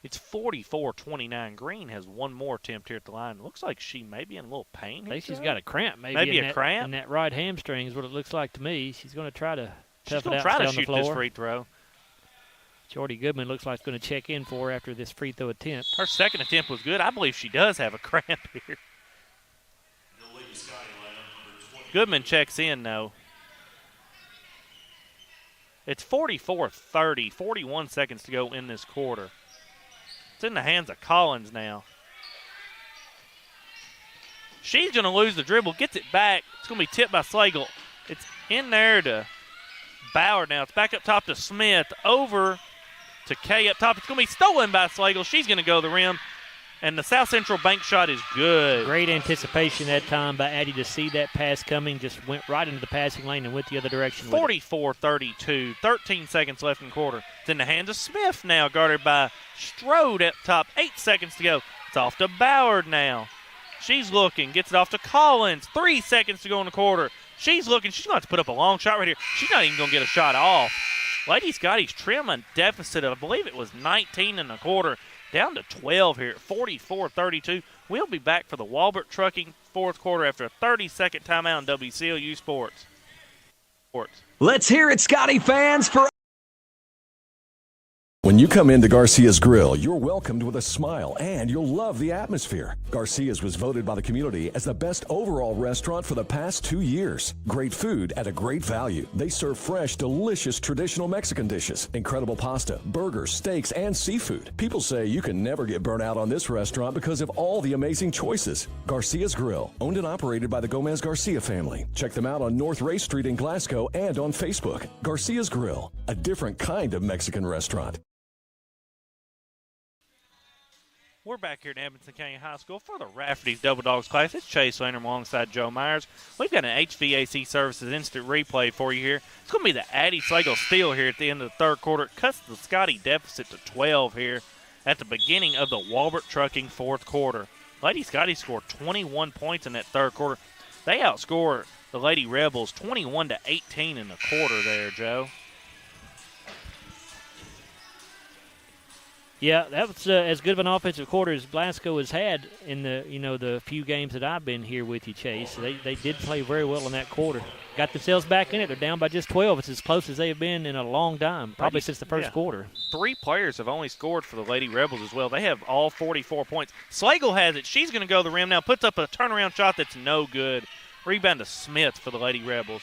It's 44-29. Green has one more attempt here at the line. Looks like she may be in a little pain. I think she's got a cramp. Maybe a cramp? In that right hamstring is what it looks like to me. She's going to try to tough it out, try stay to on the shoot floor. this free throw. Jordy Goodman looks like going to check in for her after this free throw attempt. Her second attempt was good. I believe she does have a cramp here. Goodman checks in, though. It's 44-30, 41 seconds to go in this quarter. It's in the hands of Collins now. She's going to lose the dribble, gets it back. It's going to be tipped by Slagle. It's in there to Bauer now. It's back up top to Smith, over to Kay up top. It's going to be stolen by Slagle. She's going to go to the rim, and the South Central bank shot is good. Great anticipation that time by Addie to see that pass coming. Just went right into the passing lane and went the other direction. 44-32, 13 seconds left in the quarter. It's in the hands of Smith now, guarded by Strode up top. 8 seconds to go. It's off to Ballard now. She's looking, gets it off to Collins. 3 seconds to go in the quarter. She's looking. She's going to have to put up a long shot right here. She's not even going to get a shot off. Lady Scotties trim a deficit of, I believe it was 19 in the quarter, down to 12 here at 44-32. We'll be back for the Walbert Trucking fourth quarter after a 30-second timeout on WCLU Sports. Let's hear it, Scottie fans, for... When you come into Garcia's Grill, you're welcomed with a smile, and you'll love the atmosphere. Garcia's was voted by the community as the best overall restaurant for the past 2 years. Great food at a great value. They serve fresh, delicious traditional Mexican dishes, incredible pasta, burgers, steaks, and seafood. People say you can never get burnt out on this restaurant because of all the amazing choices. Garcia's Grill, owned and operated by the Gomez Garcia family. Check them out on North Ray Street in Glasgow and on Facebook. Garcia's Grill, a different kind of Mexican restaurant. We're back here at Edmonson County High School for the Rafferty's Double Dogs class. It's Chase Landrum alongside Joe Myers. We've got an HVAC Services instant replay for you here. It's going to be the Addie Slagle steal here at the end of the third quarter. It cuts the Scottie deficit to 12 here at the beginning of the Walbert Trucking fourth quarter. Lady Scottie scored 21 points in that third quarter. They outscored the Lady Rebels 21-18 in the quarter there, Joe. Yeah, that was as good of an offensive quarter as Glasgow has had in the few games that I've been here with you, Chase. They did play very well in that quarter. Got themselves back in it. They're down by just 12. It's as close as they have been in a long time, probably since the first quarter. 3 players have only scored for the Lady Rebels as well. They have all 44 points. Slagle has it. She's going to go to the rim now. Puts up a turnaround shot that's no good. Rebound to Smith for the Lady Rebels.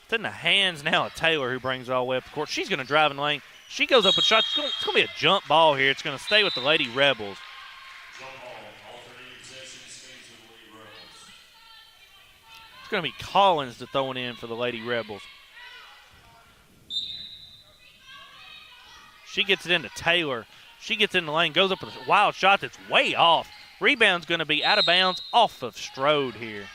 It's in the hands now of Taylor, who brings it all the way up the court. She's going to drive in the lane. She goes up a shot. It's going to be a jump ball here. It's going to stay with the Lady Rebels. It's going to be Collins to throw it in for the Lady Rebels. She gets it into Taylor. She gets in the lane, goes up with a wild shot that's way off. Rebound's going to be out of bounds off of Strode here.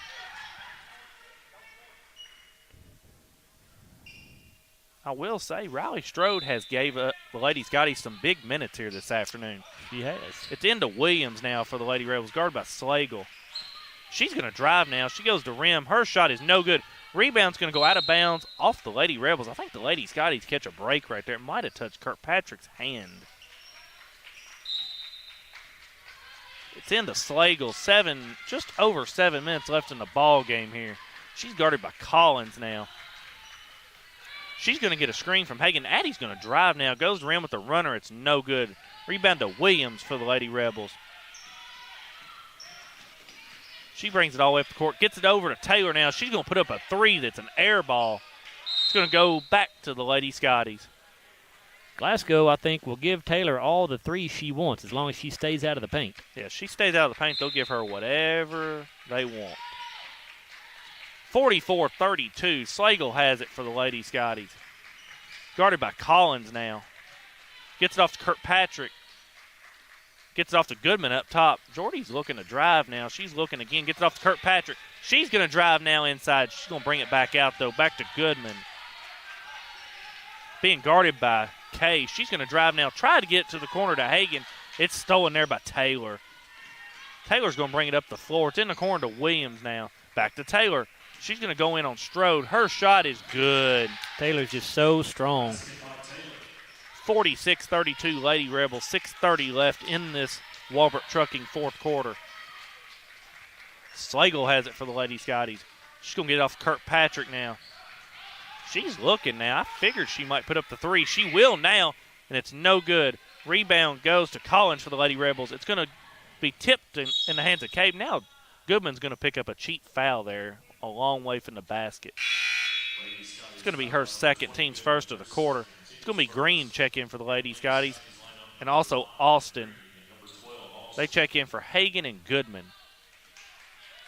I will say Riley Strode has gave the Lady Scotties some big minutes here this afternoon. She has. It's into Williams now for the Lady Rebels, guarded by Slagle. She's going to drive now. She goes to rim. Her shot is no good. Rebound's going to go out of bounds off the Lady Rebels. I think the Lady Scotties catch a break right there. It might have touched Kirkpatrick's hand. It's into Slagle. Just over 7 minutes left in the ball game here. She's guarded by Collins now. She's going to get a screen from Hagan. Addie's going to drive now. Goes around with the runner. It's no good. Rebound to Williams for the Lady Rebels. She brings it all the way up the court. Gets it over to Taylor now. She's going to put up a three that's an air ball. It's going to go back to the Lady Scotties. Glasgow, I think, will give Taylor all the threes she wants as long as she stays out of the paint. Yeah, she stays out of the paint. They'll give her whatever they want. 44-32. Slagle has it for the Lady Scotties. Guarded by Collins now. Gets it off to Kirkpatrick. Gets it off to Goodman up top. Jordy's looking to drive now. She's looking again. Gets it off to Kirkpatrick. She's going to drive now inside. She's going to bring it back out, though. Back to Goodman. Being guarded by Kay. She's going to drive now. Try to get to the corner to Hagan. It's stolen there by Taylor. Taylor's going to bring it up the floor. It's in the corner to Williams now. Back to Taylor. She's going to go in on Strode. Her shot is good. Taylor's just so strong. 46-32 Lady Rebels. 6:30 left in this Walbert Trucking fourth quarter. Slagle has it for the Lady Scotties. She's going to get it off Kirkpatrick now. She's looking now. I figured she might put up the three. She will now, and it's no good. Rebound goes to Collins for the Lady Rebels. It's going to be tipped in the hands of Cave. Now Goodman's going to pick up a cheap foul there a long way from the basket. It's going to be her second, team's first of the quarter. It's going to be Green check in for the Lady Scotties, and also Austin. They check in for Hagan and Goodman.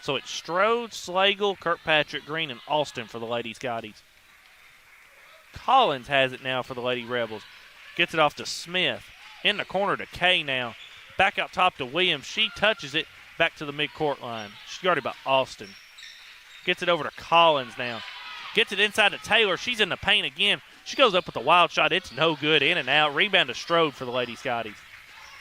So it's Strode, Slagle, Kirkpatrick, Green, and Austin for the Lady Scotties. Collins has it now for the Lady Rebels. Gets it off to Smith. In the corner to Kay now. Back out top to Williams. She touches it back to the midcourt line. She's guarded by Austin. Gets it over to Collins now. Gets it inside to Taylor. She's in the paint again. She goes up with a wild shot. It's no good. In and out. Rebound to Strode for the Lady Scotties.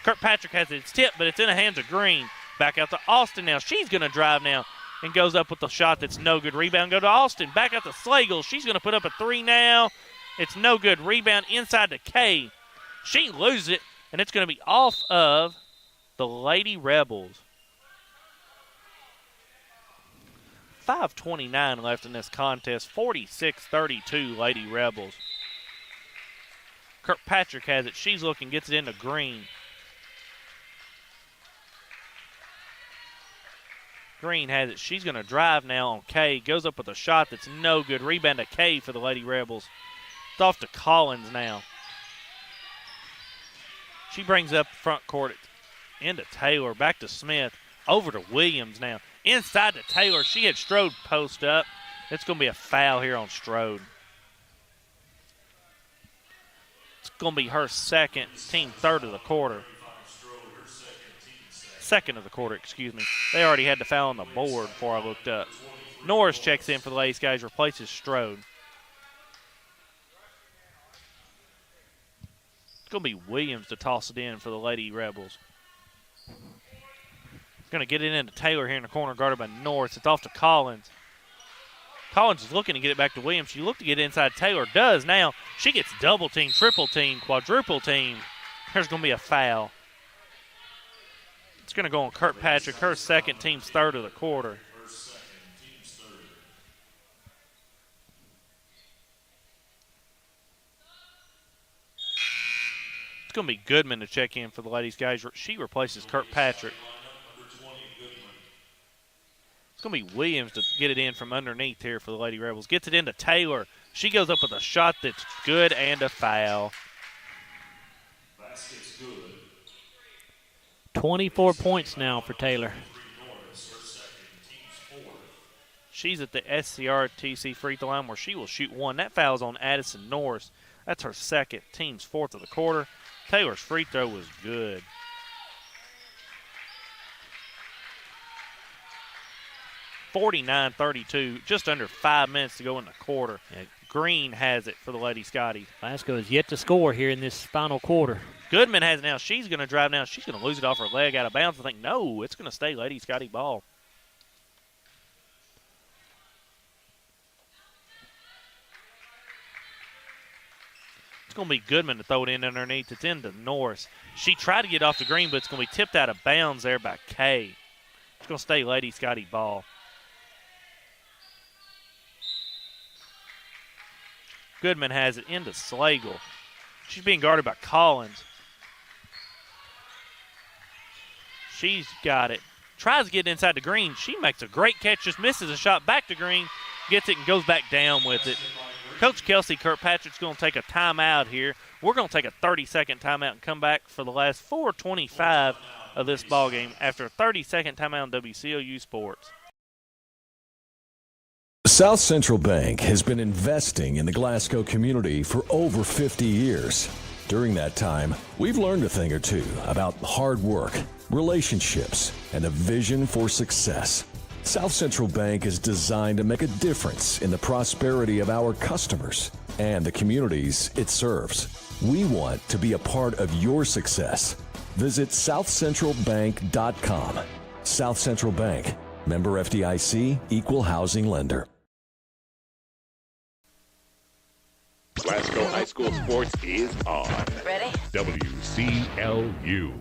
Kirkpatrick has it. It's tipped, but it's in the hands of Green. Back out to Austin now. She's going to drive now and goes up with the shot that's no good. Rebound go to Austin. Back out to Slagle. She's going to put up a three now. It's no good. Rebound inside to Kay. She loses it, and it's going to be off of the Lady Rebels. 5:29 left in this contest. 46-32 Lady Rebels. Kirkpatrick has it. She's looking, gets it into Green. Green has it. She's going to drive now on Kay. Goes up with a shot that's no good. Rebound to Kay for the Lady Rebels. It's off to Collins now. She brings up front court into Taylor. Back to Smith. Over to Williams now. Inside to Taylor. She had Strode post up. It's going to be a foul here on Strode. It's going to be her second, team third of the quarter. Second of the quarter, excuse me. They already had the foul on the board before I looked up. Norris checks in for the Lady Scotties, replaces Strode. It's going to be Williams to toss it in for the Lady Rebels. Going to get it into Taylor here in the corner, guarded by Norris. It's off to Collins. Collins is looking to get it back to Williams. She looked to get inside. Taylor does now. She gets double team, triple team, quadruple team. There's going to be a foul. It's going to go on Kirkpatrick, her second, team's third of the quarter. It's going to be Goodman to check in for the Ladies guys. She replaces Kirkpatrick. It's going to be Williams to get it in from underneath here for the Lady Rebels. Gets it into Taylor. She goes up with a shot that's good and a foul. Basket's good. 24 points now for Taylor. She's at the SCRTC free throw line where she will shoot one. That foul's on Addison Norris. That's her second, team's fourth of the quarter. Taylor's free throw was good. (49-32), just under 5 minutes to go in the quarter. Green has it for the Lady Scotties. Glasgow is yet to score here in this final quarter. Goodman has it now. She's going to drive now. She's going to lose it off her leg out of bounds. I think, no, it's going to stay Lady Scottie ball. It's going to be Goodman to throw it in underneath. It's into Norris. She tried to get off the green, but it's going to be tipped out of bounds there by Kay. It's going to stay Lady Scottie ball. Goodman has it into Slagle. She's being guarded by Collins. She's got it. Tries to get inside the green. She makes a great catch, just misses a shot back to green, gets it and goes back down with it. Coach Kelsey Kirkpatrick's going to take a timeout here. We're going to take a 30-second timeout and come back for the last 4:25 of this ball game after a 30-second timeout on WCLU Sports. South Central Bank has been investing in the Glasgow community for over 50 years. During that time, we've learned a thing or two about hard work, relationships, and a vision for success. South Central Bank is designed to make a difference in the prosperity of our customers and the communities it serves. We want to be a part of your success. Visit southcentralbank.com. South Central Bank, member FDIC, equal housing lender. Glasgow High School Sports is on. Ready? WCLU.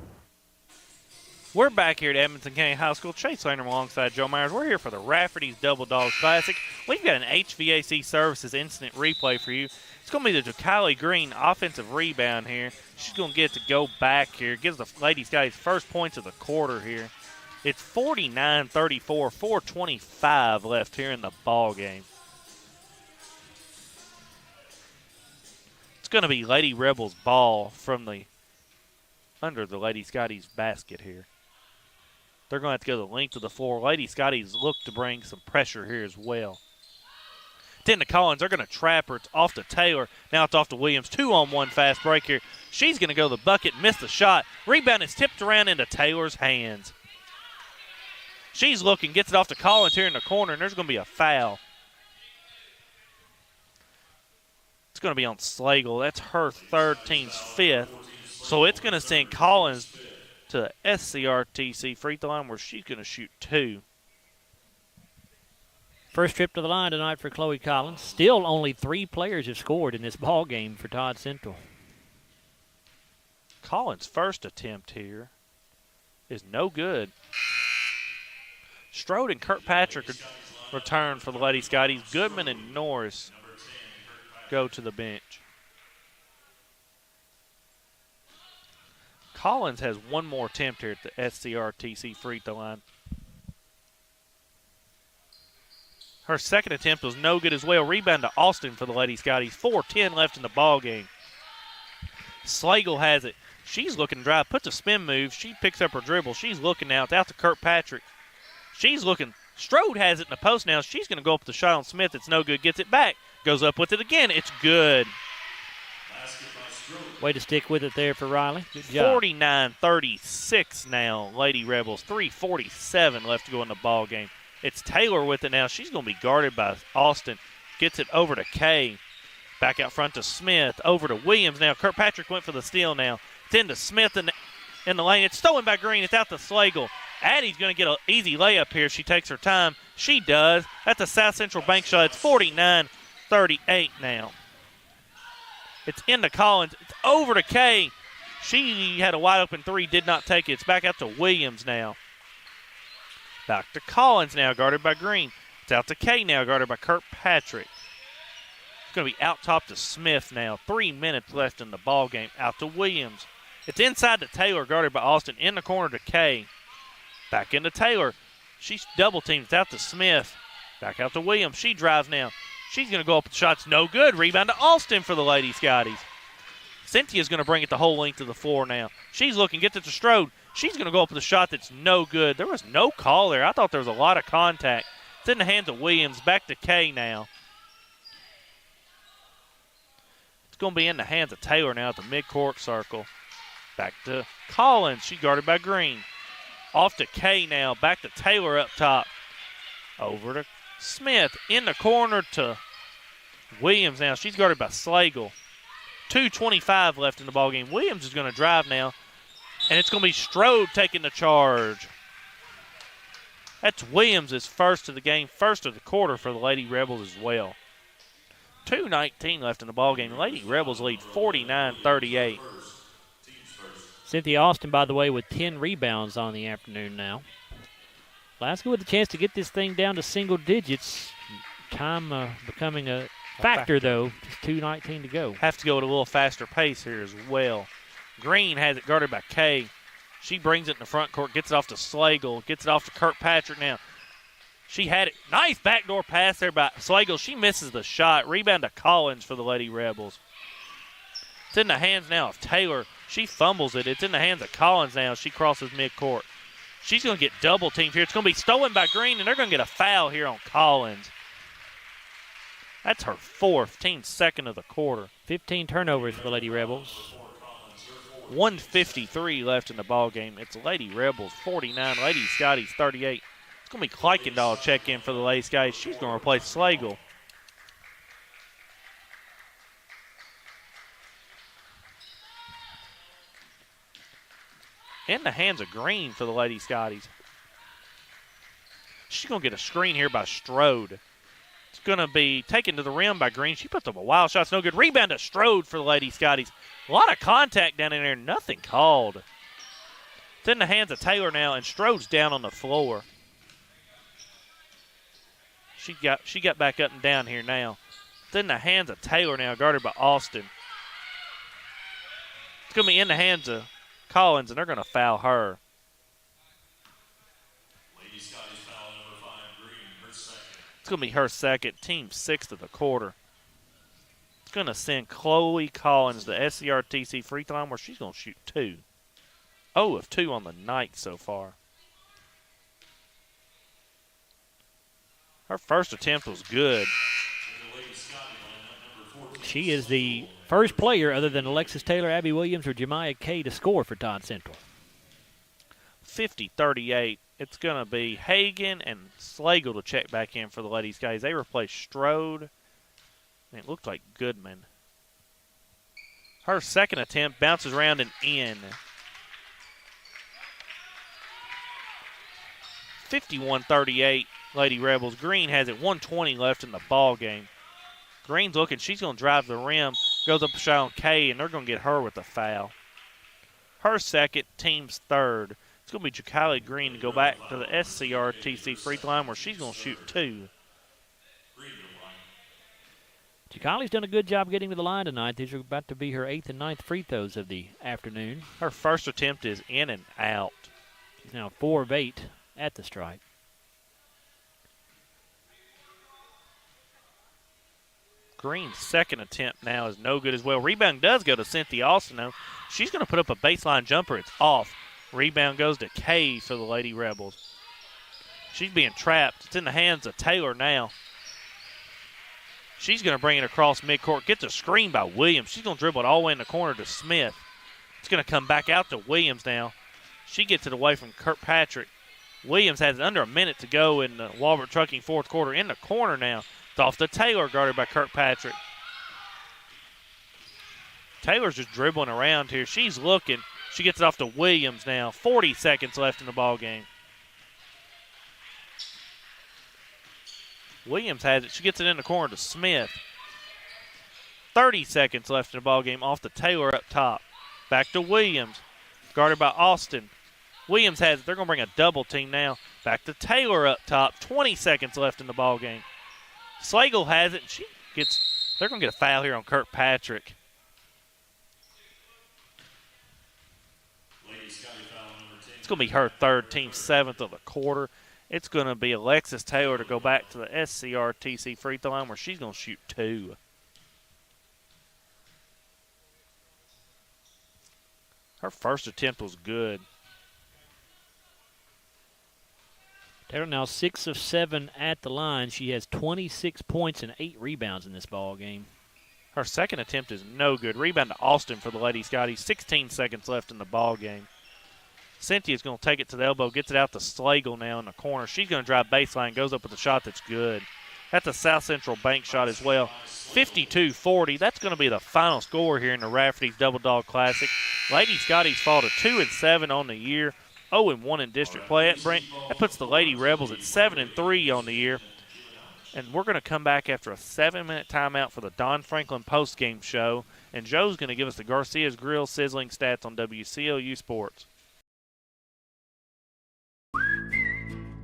We're back here at Edmonson County High School. Chase Landrum alongside Joe Myers. We're here for the Rafferty's Double Dogs Classic. We've got an HVAC Services instant replay for you. It's going to be the Kylie Green offensive rebound here. She's going to get to go back here. Gives the Lady Scotties first points of the quarter here. It's 49-34, 4:25 left here in the ball game. It's going to be Lady Rebels ball from under the Lady Scotties basket here. They're going to have to go the length of the floor. Lady Scotties look to bring some pressure here as well. 10 to Collins. They're going to trap her. It's off to Taylor. Now it's off to Williams. 2-on-1 fast break here. She's going to go to the bucket, miss the shot. Rebound is tipped around into Taylor's hands. She's looking, gets it off to Collins here in the corner, and there's going to be a foul. It's going to be on Slagle. That's her third, team's fifth. So it's going to send Collins to the SCRTC free throw line where she's going to shoot 2. First trip to the line tonight for Chloe Collins. Still only 3 players have scored in this ball game for Todd Central. Collins' first attempt here is no good. Strode and Kirkpatrick return for the Lady Scotties. Goodman and Norris go to the bench. Collins has one more attempt here at the SCRTC free throw line. Her second attempt was no good as well. Rebound to Austin for the Lady Scotties. 4:10 left in the ball game. Slagle has it. She's looking to drive, puts a spin move. She picks up her dribble. She's looking now. It's out to Kirkpatrick. She's looking. Strode has it in the post now. She's going to go up with the shot on Smith. It's no good. Gets it back. Goes up with it again. It's good. Way to stick with it there for Riley. Good job. 49-36 now. Lady Rebels. 3:47 left to go in the ball game. It's Taylor with it now. She's going to be guarded by Austin. Gets it over to Kay. Back out front to Smith. Over to Williams now. Kirkpatrick went for the steal now. It's into Smith in the lane. It's stolen by Green. It's out to Slagle. Addie's going to get an easy layup here. She takes her time. She does. That's a South Central Bank shot. It's 49-38 now. It's into Collins. It's over to Kay. She had a wide open 3. Did not take it. It's back out to Williams now. Back to Collins now, guarded by Green. It's out to Kay now, guarded by Kirkpatrick. It's going to be out top to Smith now. 3 minutes left in the ball game. Out to Williams. It's inside to Taylor, guarded by Austin. In the corner to Kay. Back into Taylor. She's double teamed. It's out to Smith. Back out to Williams. She drives now. She's going to go up with the shots. No good. Rebound to Austin for the Lady Scotties. Cynthia's going to bring it the whole length of the floor now. She's looking. Gets it to Strode. She's going to go up with a shot that's no good. There was no call there. I thought there was a lot of contact. It's in the hands of Williams. Back to Kay now. It's going to be in the hands of Taylor now at the midcourt circle. Back to Collins. She guarded by Green. Off to Kay now. Back to Taylor up top. Over to Smith. In the corner to Williams now. She's guarded by Slagle. 2:25 left in the ballgame. Williams is going to drive now. And it's going to be Strode taking the charge. That's Williams' first of the game, first of the quarter for the Lady Rebels as well. 2:19 left in the ballgame. Lady Rebels lead 49-38. Cynthia Austin, by the way, with 10 rebounds on the afternoon now. Glasgow with a chance to get this thing down to single digits. Time becoming a Factor, though. Just 2:19 to go. Have to go at a little faster pace here as well. Green has it guarded by Kay. She brings it in the front court, gets it off to Slagle, gets it off to Kirkpatrick now. She had it. Nice backdoor pass there by Slagle. She misses the shot. Rebound to Collins for the Lady Rebels. It's in the hands now of Taylor. She fumbles it. It's in the hands of Collins now. She crosses midcourt. She's going to get double teamed here. It's going to be stolen by Green, and they're going to get a foul here on Collins. That's her fourth, team second of the quarter. 15 turnovers for the Lady Rebels. 1:53 left in the ball game. It's Lady Rebels 49, Lady Scotties 38. It's going to be Kleikendall check in for the Lady Scotties. She's going to replace Slagle. In the hands of Green for the Lady Scotties. She's going to get a screen here by Strode. It's going to be taken to the rim by Green. She puts up a wild shot. It's no good. Rebound to Strode for the Lady Scotties. A lot of contact down in there. Nothing called. It's in the hands of Taylor now, and Strode's down on the floor. She got back up and down here now. It's in the hands of Taylor now, guarded by Austin. It's going to be in the hands of Collins, and they're going to foul her. It's going to be her second, team sixth of the quarter. It's going to send Chloe Collins to SCRTC free throw line where she's going to shoot 2. 0 of 2 on the night so far. Her first attempt was good. She is the first player other than Alexis Taylor, Abby Williams, or Jemiah Kay to score for Todd Central. 50-38. It's going to be Hagan and Slagle to check back in for the Ladies, guys. They replaced Strode, and it looked like Goodman. Her second attempt bounces around and in. 51-38, Lady Rebels. Green has it, 1:20 left in the ball game. Green's looking. She's going to drive the rim, goes up a shot on Kay, and they're going to get her with a foul. Her second, team's third. It's going to be Jakali Green to go back to the SCRTC free throw line where she's going to shoot 2. Jakali's done a good job getting to the line tonight. These are about to be her 8th and 9th free throws of the afternoon. Her first attempt is in and out. She's now 4 of 8 at the stripe. Green's second attempt now is no good as well. Rebound does go to Cynthia Austin, though. She's going to put up a baseline jumper. It's off. Rebound goes to Kay for the Lady Rebels. She's being trapped. It's in the hands of Taylor now. She's going to bring it across midcourt. Gets a screen by Williams. She's going to dribble it all the way in the corner to Smith. It's going to come back out to Williams now. She gets it away from Kirkpatrick. Williams has under a minute to go in the Walbert Trucking fourth quarter. In the corner now. It's off to Taylor, guarded by Kirkpatrick. Taylor's just dribbling around here. She's looking. She gets it off to Williams now. 40 seconds left in the ball game. Williams has it. She gets it in the corner to Smith. 30 seconds left in the ball game. Off to Taylor up top. Back to Williams. Guarded by Austin. Williams has it. They're going to bring a double team now. Back to Taylor up top. 20 seconds left in the ball game. Slagle has it. They're going to get a foul here on Kirkpatrick. It's going to be her third, team 7th of the quarter. It's going to be Alexis Taylor to go back to the SCRTC free throw line where she's going to shoot 2. Her first attempt was good. Taylor now 6 of 7 at the line. She has 26 points and 8 rebounds in this ball game. Her second attempt is no good. Rebound to Austin for the Lady Scotties. 16 seconds left in the ball game. Cynthia's going to take it to the elbow, gets it out to Slagle now in the corner. She's going to drive baseline, goes up with a shot that's good. That's a South Central bank shot as well. 52-40. That's going to be the final score here in the Rafferty's Double Dog Classic. Lady Scotties fall to 2-7 on the year. 0-1 in district play. That puts the Lady Rebels at 7-3 on the year. And we're going to come back after a 7-minute timeout for the Don Franklin postgame show. And Joe's going to give us the Garcia's Grill sizzling stats on WCLU Sports.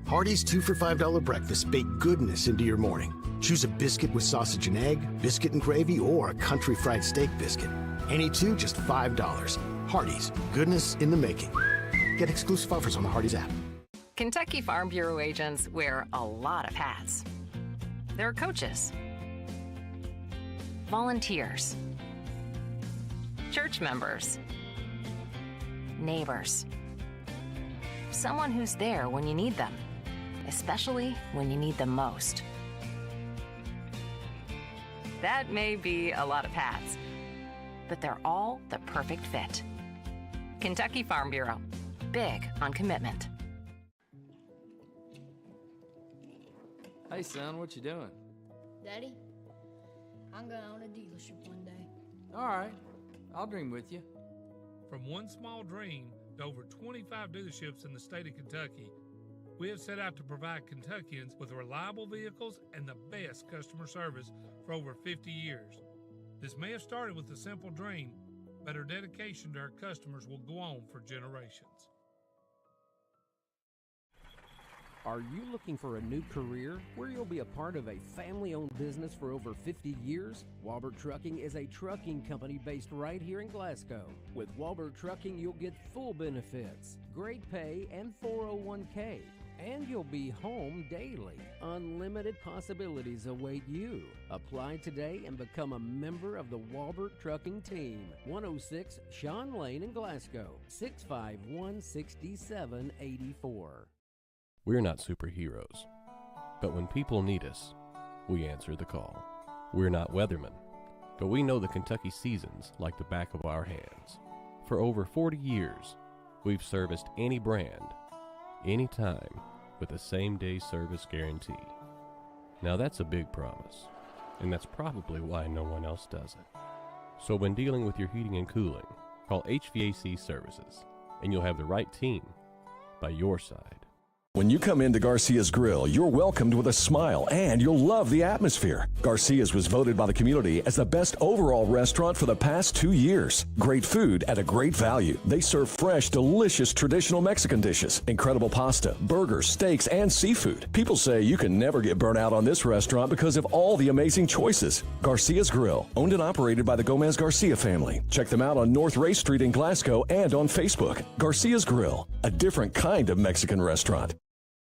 Hardee's 2 for $5 breakfast bake goodness into your morning. Choose a biscuit with sausage and egg, biscuit and gravy, or a country fried steak biscuit. Any two, just $5. Hardee's, goodness in the making. Get exclusive offers on the Hardee's app. Kentucky Farm Bureau agents wear a lot of hats. They're coaches, volunteers, church members, neighbors, someone who's there when you need them, especially when you need them most. That may be a lot of hats, but they're all the perfect fit. Kentucky Farm Bureau, big on commitment. Hey, son, what you doing? Daddy, I'm gonna own a dealership one day. All right, I'll dream with you. From one small dream to over 25 dealerships in the state of Kentucky, we have set out to provide Kentuckians with reliable vehicles and the best customer service for over 50 years. This may have started with a simple dream, but our dedication to our customers will go on for generations. Are you looking for a new career where you'll be a part of a family-owned business for over 50 years? Walbert Trucking is a trucking company based right here in Glasgow. With Walbert Trucking, you'll get full benefits, great pay, and 401k. And you'll be home daily. Unlimited possibilities await you. Apply today and become a member of the Walbert Trucking team. 106 Shawn Lane in Glasgow, 651-6784. We're not superheroes, but when people need us, we answer the call. We're not weathermen, but we know the Kentucky seasons like the back of our hands. For over 40 years, we've serviced any brand, anytime, with the same-day service guarantee. Now that's a big promise, and that's probably why no one else does it. So when dealing with your heating and cooling, call HVAC Services, and you'll have the right team by your side. When you come into Garcia's Grill, you're welcomed with a smile and you'll love the atmosphere. Garcia's was voted by the community as the best overall restaurant for the past 2 years. Great food at a great value. They serve fresh, delicious traditional Mexican dishes, incredible pasta, burgers, steaks, and seafood. People say you can never get burnt out on this restaurant because of all the amazing choices. Garcia's Grill, owned and operated by the Gomez Garcia family. Check them out on North Ray Street in Glasgow and on Facebook. Garcia's Grill, a different kind of Mexican restaurant.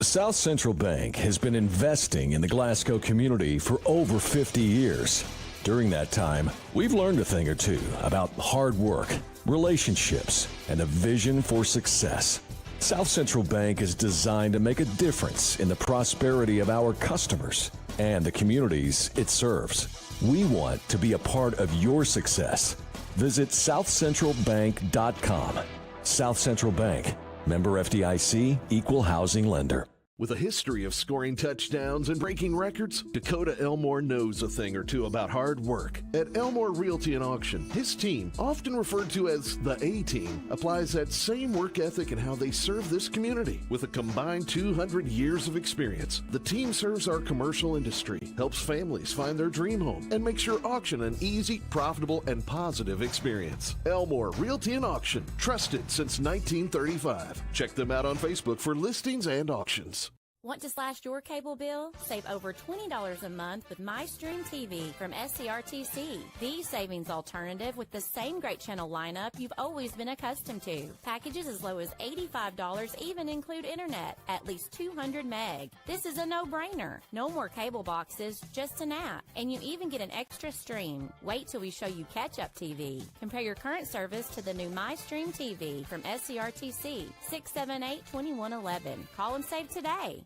South Central Bank has been investing in the Glasgow community for over 50 years. During that time, we've learned a thing or two about hard work, relationships, and a vision for success. South Central Bank is designed to make a difference in the prosperity of our customers and the communities it serves. We want to be a part of your success. Visit southcentralbank.com. South Central Bank, member FDIC, equal housing lender. With a history of scoring touchdowns and breaking records, Dakota Elmore knows a thing or two about hard work. At Elmore Realty and Auction, his team, often referred to as the A-Team, applies that same work ethic in how they serve this community. With a combined 200 years of experience, the team serves our commercial industry, helps families find their dream home, and makes your auction an easy, profitable, and positive experience. Elmore Realty and Auction, trusted since 1935. Check them out on Facebook for listings and auctions. Want to slash your cable bill? Save over $20 a month with MyStream TV from SCRTC. The savings alternative with the same great channel lineup you've always been accustomed to. Packages as low as $85 even include internet, at least 200 meg. This is a no-brainer. No more cable boxes, just an app. And you even get an extra stream. Wait till we show you catch-up TV. Compare your current service to the new MyStream TV from SCRTC, 678-2111. Call and save today.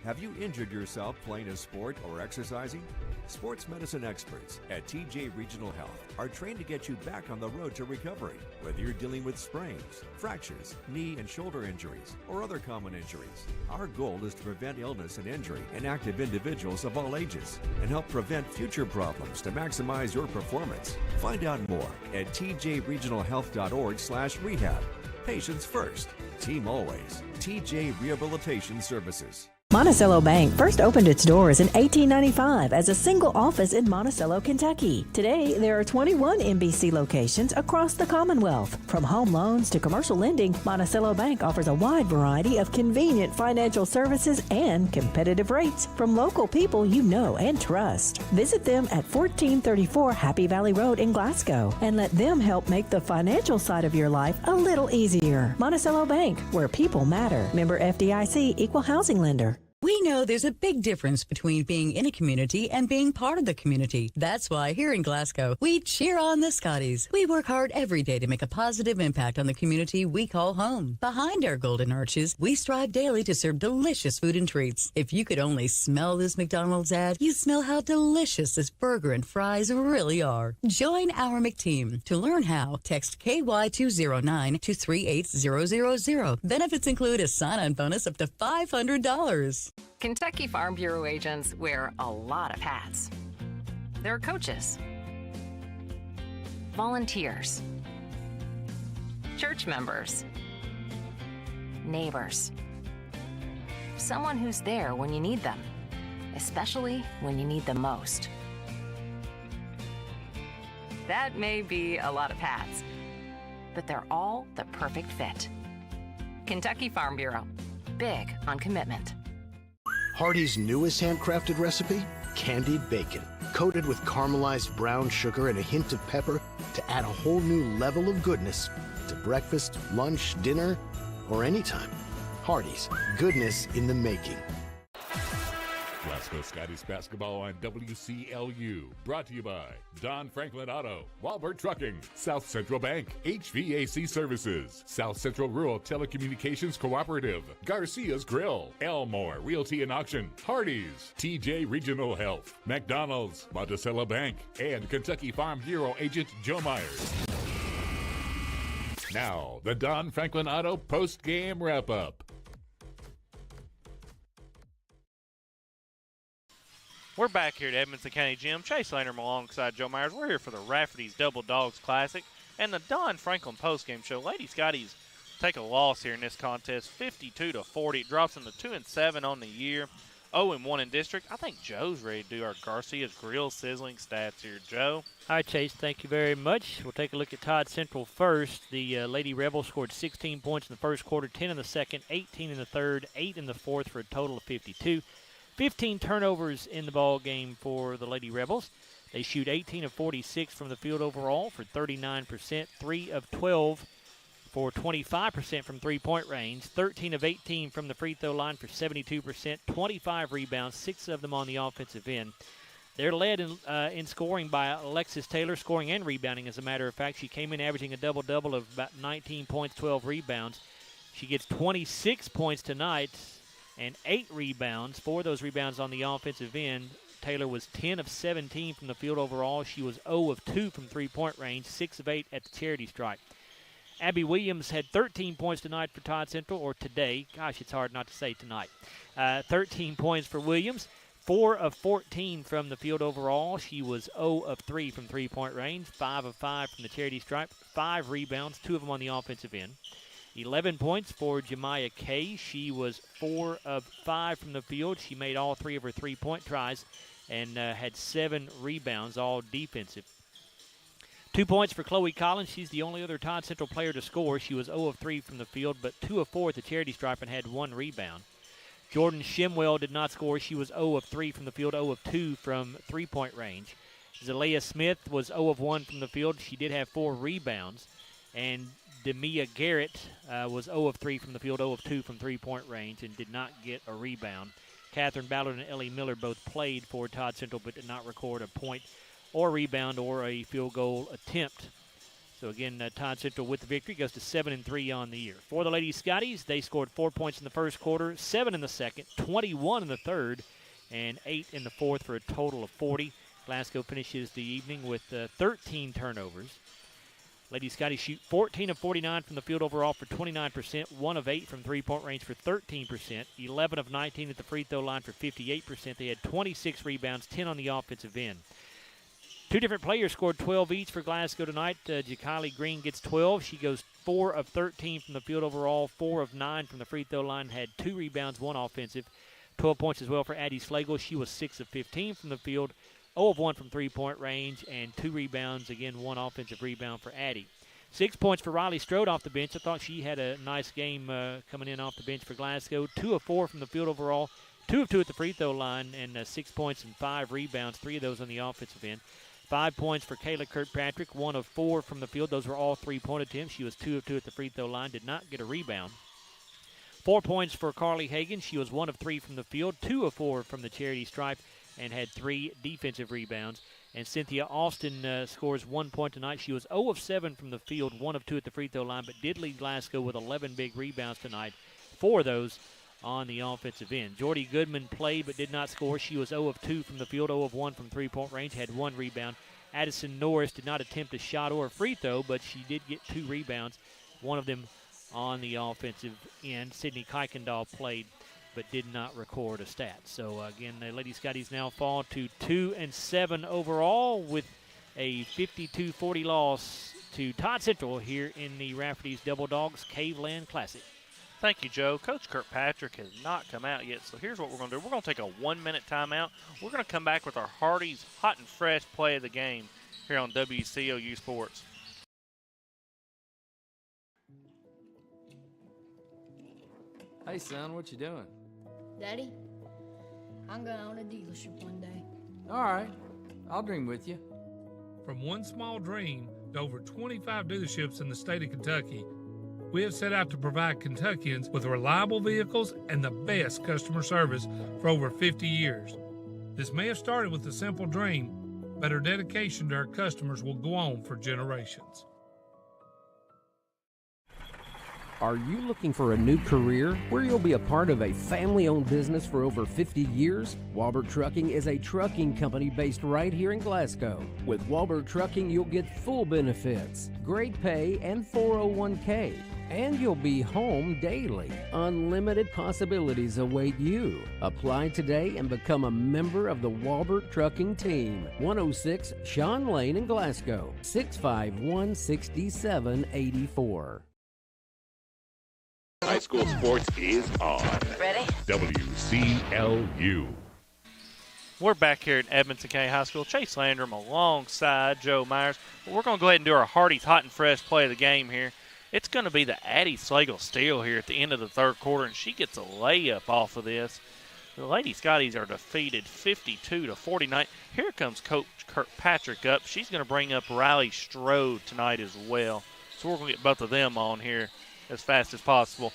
Have you injured yourself playing a sport or exercising? Sports medicine experts at TJ Regional Health are trained to get you back on the road to recovery. Whether you're dealing with sprains, fractures, knee and shoulder injuries, or other common injuries, our goal is to prevent illness and injury in active individuals of all ages and help prevent future problems to maximize your performance. Find out more at tjregionalhealth.org/rehab. Patients first, team always. TJ Rehabilitation Services. Monticello Bank first opened its doors in 1895 as a single office in Monticello, Kentucky. Today, there are 21 MBC locations across the Commonwealth. From home loans to commercial lending, Monticello Bank offers a wide variety of convenient financial services and competitive rates from local people you know and trust. Visit them at 1434 Happy Valley Road in Glasgow and let them help make the financial side of your life a little easier. Monticello Bank, where people matter. Member FDIC, Equal Housing Lender. We know there's a big difference between being in a community and being part of the community. That's why here in Glasgow, we cheer on the Scotties. We work hard every day to make a positive impact on the community we call home. Behind our golden arches, we strive daily to serve delicious food and treats. If you could only smell this McDonald's ad, you'd smell how delicious this burger and fries really are. Join our McTeam. To learn how, text KY209 to 38000. Benefits include a sign-on bonus up to $500. Kentucky Farm Bureau agents wear a lot of hats. They're coaches, volunteers, church members, neighbors, someone who's there when you need them, especially when you need them most. That may be a lot of hats, but they're all the perfect fit. Kentucky Farm Bureau, big on commitment. Hardee's newest handcrafted recipe? Candied bacon, coated with caramelized brown sugar and a hint of pepper to add a whole new level of goodness to breakfast, lunch, dinner, or anytime. Hardee's, goodness in the making. Glasgow Scotties basketball on WCLU. Brought to you by Don Franklin Auto, Walbert Trucking, South Central Bank, HVAC Services, South Central Rural Telecommunications Cooperative, Garcia's Grill, Elmore Realty and Auction, Hardee's, TJ Regional Health, McDonald's, Monticello Bank, and Kentucky Farm Bureau agent Joe Myers. Now, the Don Franklin Auto post-game wrap-up. We're back here at Edmonson County Gym. Chase Landerman alongside Joe Myers. We're here for the Rafferty's Double Dogs Classic and the Don Franklin postgame show. Lady Scotties take a loss here in this contest, 52-40. It drops them to 2-7 on the year, 0-1 in district. I think Joe's ready to do our Garcia's Grill sizzling stats here. Joe? Hi, Chase. Thank you very much. We'll take a look at Todd Central first. The Lady Rebels scored 16 points in the first quarter, 10 in the second, 18 in the third, 8 in the fourth for a total of 52. 15 turnovers in the ball game for the Lady Rebels. They shoot 18 of 46 from the field overall for 39%, 3 of 12 for 25% from three-point range, 13 of 18 from the free throw line for 72%, 25 rebounds, 6 of them on the offensive end. They're led in scoring by Alexis Taylor, scoring and rebounding. As a matter of fact, she came in averaging a double-double of about 19 points, 12 rebounds. She gets 26 points tonight and 8 rebounds. 4 of those rebounds on the offensive end. Taylor was 10 of 17 from the field overall. She was 0 of 2 from three-point range, 6 of 8 at the charity stripe. Abby Williams had 13 points tonight for Todd Central, or today. Gosh, it's hard not to say tonight. 13 points for Williams, 4 of 14 from the field overall. She was 0 of 3 from three-point range, 5 of 5 from the charity stripe, 5 rebounds, 2 of them on the offensive end. 11 points for Jemiah Kay. She was 4 of 5 from the field. She made all 3 of her three-point tries and had 7 rebounds, all defensive. 2 points for Chloe Collins. She's the only other Todd Central player to score. She was 0 of 3 from the field, but 2 of 4 at the charity stripe and had 1 rebound. Jordan Shimwell did not score. She was 0 of 3 from the field, 0 of 2 from three-point range. Zalea Smith was 0 of 1 from the field. She did have 4 rebounds. And Demia Garrett was 0 of 3 from the field, 0 of 2 from three-point range, and did not get a rebound. Catherine Ballard and Ellie Miller both played for Todd Central but did not record a point or rebound or a field goal attempt. So again, Todd Central with the victory goes to 7-3 on the year. For the Lady Scotties, they scored 4 points in the first quarter, 7 in the second, 21 in the third, and 8 in the fourth for a total of 40. Glasgow finishes the evening with 13 turnovers. Lady Scotties shoot 14 of 49 from the field overall for 29%, 1 of 8 from three-point range for 13%, 11 of 19 at the free throw line for 58%. They had 26 rebounds, 10 on the offensive end. 2 different players scored 12 each for Glasgow tonight. Jakali Green gets 12. She goes 4 of 13 from the field overall, 4 of 9 from the free throw line, had 2 rebounds, 1 offensive. 12 points as well for Addie Slagle. She was 6 of 15 from the field, 0 of 1 from three-point range, and 2 rebounds. Again, 1 offensive rebound for Addie. 6 points for Riley Strode off the bench. I thought she had a nice game coming in off the bench for Glasgow. 2 of 4 from the field overall, 2 of 2 at the free throw line, and 6 points and 5 rebounds, 3 of those on the offensive end. 5 points for Kayla Kirkpatrick, 1 of 4 from the field. Those were all three-point attempts. She was 2 of 2 at the free throw line, did not get a rebound. 4 points for Carly Hagan. She was 1 of 3 from the field, 2 of 4 from the charity stripe, and had 3 defensive rebounds. And Cynthia Austin scores 1 point tonight. She was 0 of 7 from the field, 1 of 2 at the free throw line, but did lead Glasgow with 11 big rebounds tonight. 4 of those on the offensive end. Jordy Goodman played but did not score. She was 0 of 2 from the field, 0 of 1 from three-point range, had 1 rebound. Addison Norris did not attempt a shot or a free throw, but she did get 2 rebounds, 1 of them on the offensive end. Sydney Kuykendall played but did not record a stat. So, again, the Lady Scotties now fall to 2-7 overall with a 52-40 loss to Todd Central here in the Rafferty's Double Dogs Caveland Classic. Thank you, Joe. Coach Kirkpatrick has not come out yet, so here's what we're going to do. We're going to take a 1-minute timeout. We're going to come back with our Hardee's Hot and Fresh play of the game here on WCLU Sports. Hey, son, what you doing? Daddy, I'm going to own a dealership one day. All right, I'll dream with you. From one small dream to over 25 dealerships in the state of Kentucky, we have set out to provide Kentuckians with reliable vehicles and the best customer service for over 50 years. This may have started with a simple dream, but our dedication to our customers will go on for generations. Are you looking for a new career where you'll be a part of a family-owned business for over 50 years? Walbert Trucking is a trucking company based right here in Glasgow. With Walbert Trucking, you'll get full benefits, great pay, and 401k. And you'll be home daily. Unlimited possibilities await you. Apply today and become a member of the Walbert Trucking team. 106 Sean Lane in Glasgow, 651-6784. High school sports is on. Ready? WCLU. We're back here at Edmonson County High School. Chase Landrum alongside Joe Myers. We're going to go ahead and do our Hardee's Hot and Fresh play of the game here. It's going to be the Addie Slagle steal here at the end of the third quarter, and she gets a layup off of this. The Lady Scotties are defeated 52-49. Here comes Coach Kirkpatrick up. She's going to bring up Riley Strode tonight as well. So we're going to get both of them on here as fast as possible.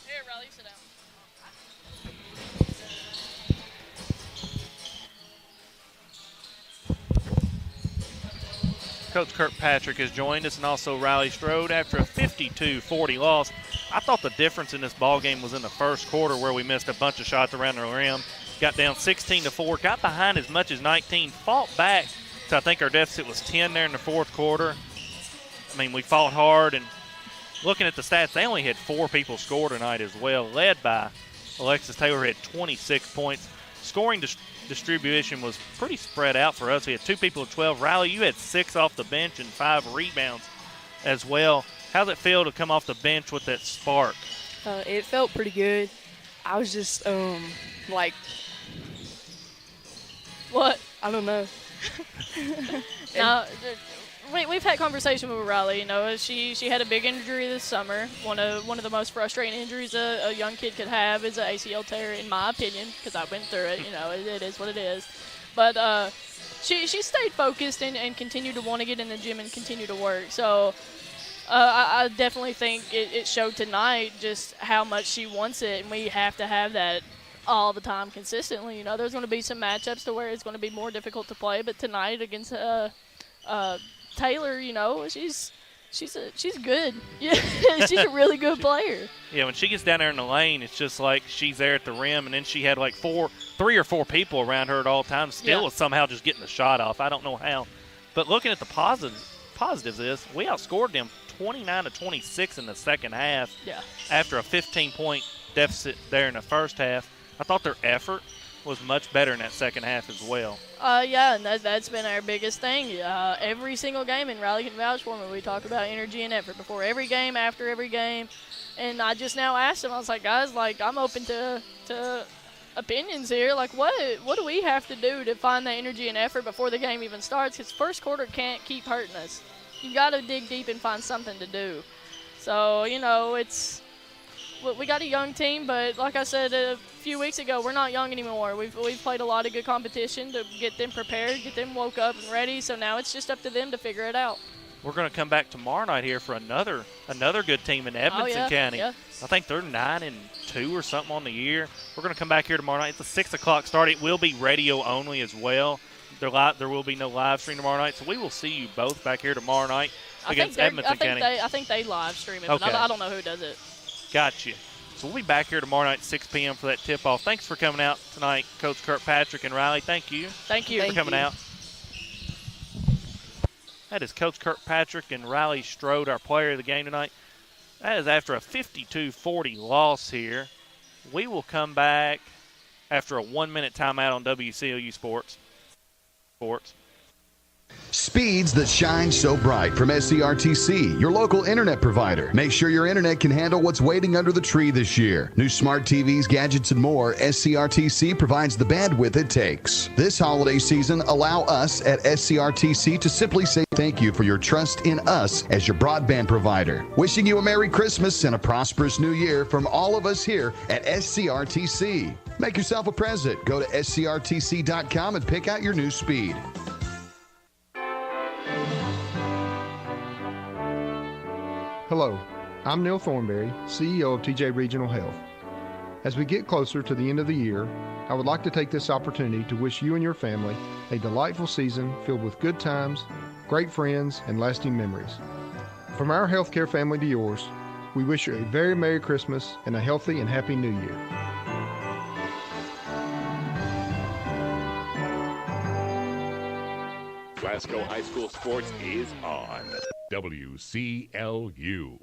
Here, Riley, sit down. Coach Kirkpatrick has joined us, and also Riley Strode after a 52-40 loss. I thought the difference in this ball game was in the first quarter where we missed a bunch of shots around the rim, got down 16-4, got behind as much as 19, fought back to I think our deficit was 10 there in the fourth quarter. I mean, we fought hard, and looking at the stats, they only had 4 people score tonight as well, led by Alexis Taylor, who had 26 points. Scoring distribution was pretty spread out for us. We had 2 people at 12. Riley, you had 6 off the bench and 5 rebounds as well. How's it feel to come off the bench with that spark? It felt pretty good. I was just, what? I don't know. Now, we've had conversation with Riley. You know, she had a big injury this summer. One of the most frustrating injuries a young kid could have is an ACL tear, in my opinion, because I've been through it. You know, it is what it is. But she stayed focused and continued to want to get in the gym and continue to work. So I definitely think it showed tonight just how much she wants it, and we have to have that all the time consistently. You know, there's going to be some matchups to where it's going to be more difficult to play, but tonight against Taylor, you know, she's good. Yeah, she's a really good player. Yeah, when she gets down there in the lane, it's just like she's there at the rim, and then she had like 3 or 4 people around her at all times. Still is somehow just getting the shot off. I don't know how. But looking at the positives is we outscored them 29-26 in the second half. Yeah. After a 15-point deficit there in the first half. I thought their effort was much better in that second half as well. Yeah, and that's been our biggest thing. Every single game, and Riley can vouch for me, we talk about energy and effort before every game, after every game. And I just now asked him, I was like, guys, like, I'm open to opinions here. Like, what do we have to do to find that energy and effort before the game even starts? Because first quarter can't keep hurting us. You got to dig deep and find something to do. So, you know, we got a young team, but like I said a few weeks ago, we're not young anymore. We've played a lot of good competition to get them prepared, get them woke up and ready. So now it's just up to them to figure it out. We're going to come back tomorrow night here for another good team in Edmonson County. Yeah. I think they're 9-2 or something on the year. We're going to come back here tomorrow night. It's a 6 o'clock start. It will be radio only as well. There will be no live stream tomorrow night, so we will see you both back here tomorrow night against Edmonson County. I think they live stream it, okay. But I don't know who does it. Gotcha. So we'll be back here tomorrow night at 6 p.m. for that tip-off. Thanks for coming out tonight, Coach Kirkpatrick and Riley. Thank you. Thank you for coming out. That is Coach Kirkpatrick and Riley Strode, our player of the game tonight. That is after a 52-40 loss here. We will come back after a 1-minute timeout on WCLU Sports. Speeds that shine so bright from SCRTC, your local internet provider. Make sure your internet can handle what's waiting under the tree this year. New smart TVs, gadgets, and more, SCRTC provides the bandwidth it takes. This holiday season, allow us at SCRTC to simply say thank you for your trust in us as your broadband provider. Wishing you a Merry Christmas and a prosperous New Year from all of us here at SCRTC. Make yourself a present. Go to scrtc.com and pick out your new speed. Hello, I'm Neil Thornberry, CEO of TJ Regional Health. As we get closer to the end of the year, I would like to take this opportunity to wish you and your family a delightful season filled with good times, great friends, and lasting memories. From our healthcare family to yours, we wish you a very Merry Christmas and a healthy and happy New Year. Glasgow High School Sports is on WCLU.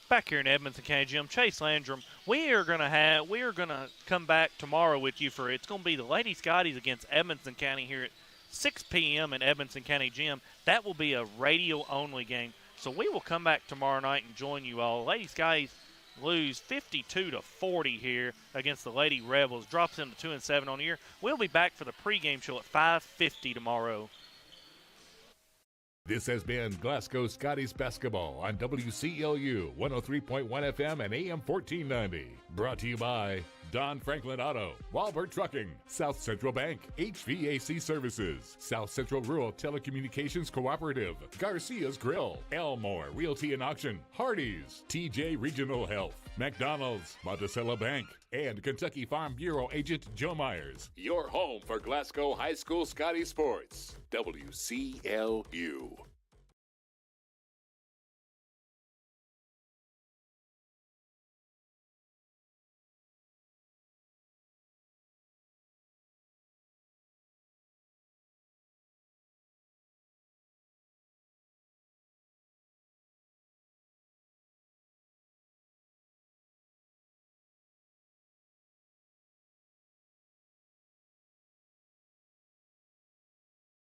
Back here in Edmonson County Gym, Chase Landrum. We are gonna come back tomorrow with you for it's gonna be the Lady Scotties against Edmonson County here at 6 p.m. in Edmonson County Gym. That will be a radio only game. So we will come back tomorrow night and join you all. Lady Scotties lose 52-40 here against the Lady Rebels. Drops them to 2-7 on the year. We'll be back for the pregame show at 5:50 tomorrow. This has been Glasgow Scotties basketball on WCLU 103.1 FM and AM 1490. Brought to you by Don Franklin Auto, Walbert Trucking, South Central Bank, HVAC Services, South Central Rural Telecommunications Cooperative, Garcia's Grill, Elmore Realty and Auction, Hardee's, TJ Regional Health, McDonald's, Monticello Bank, and Kentucky Farm Bureau Agent Joe Myers. Your home for Glasgow High School Scottie sports. WCLU.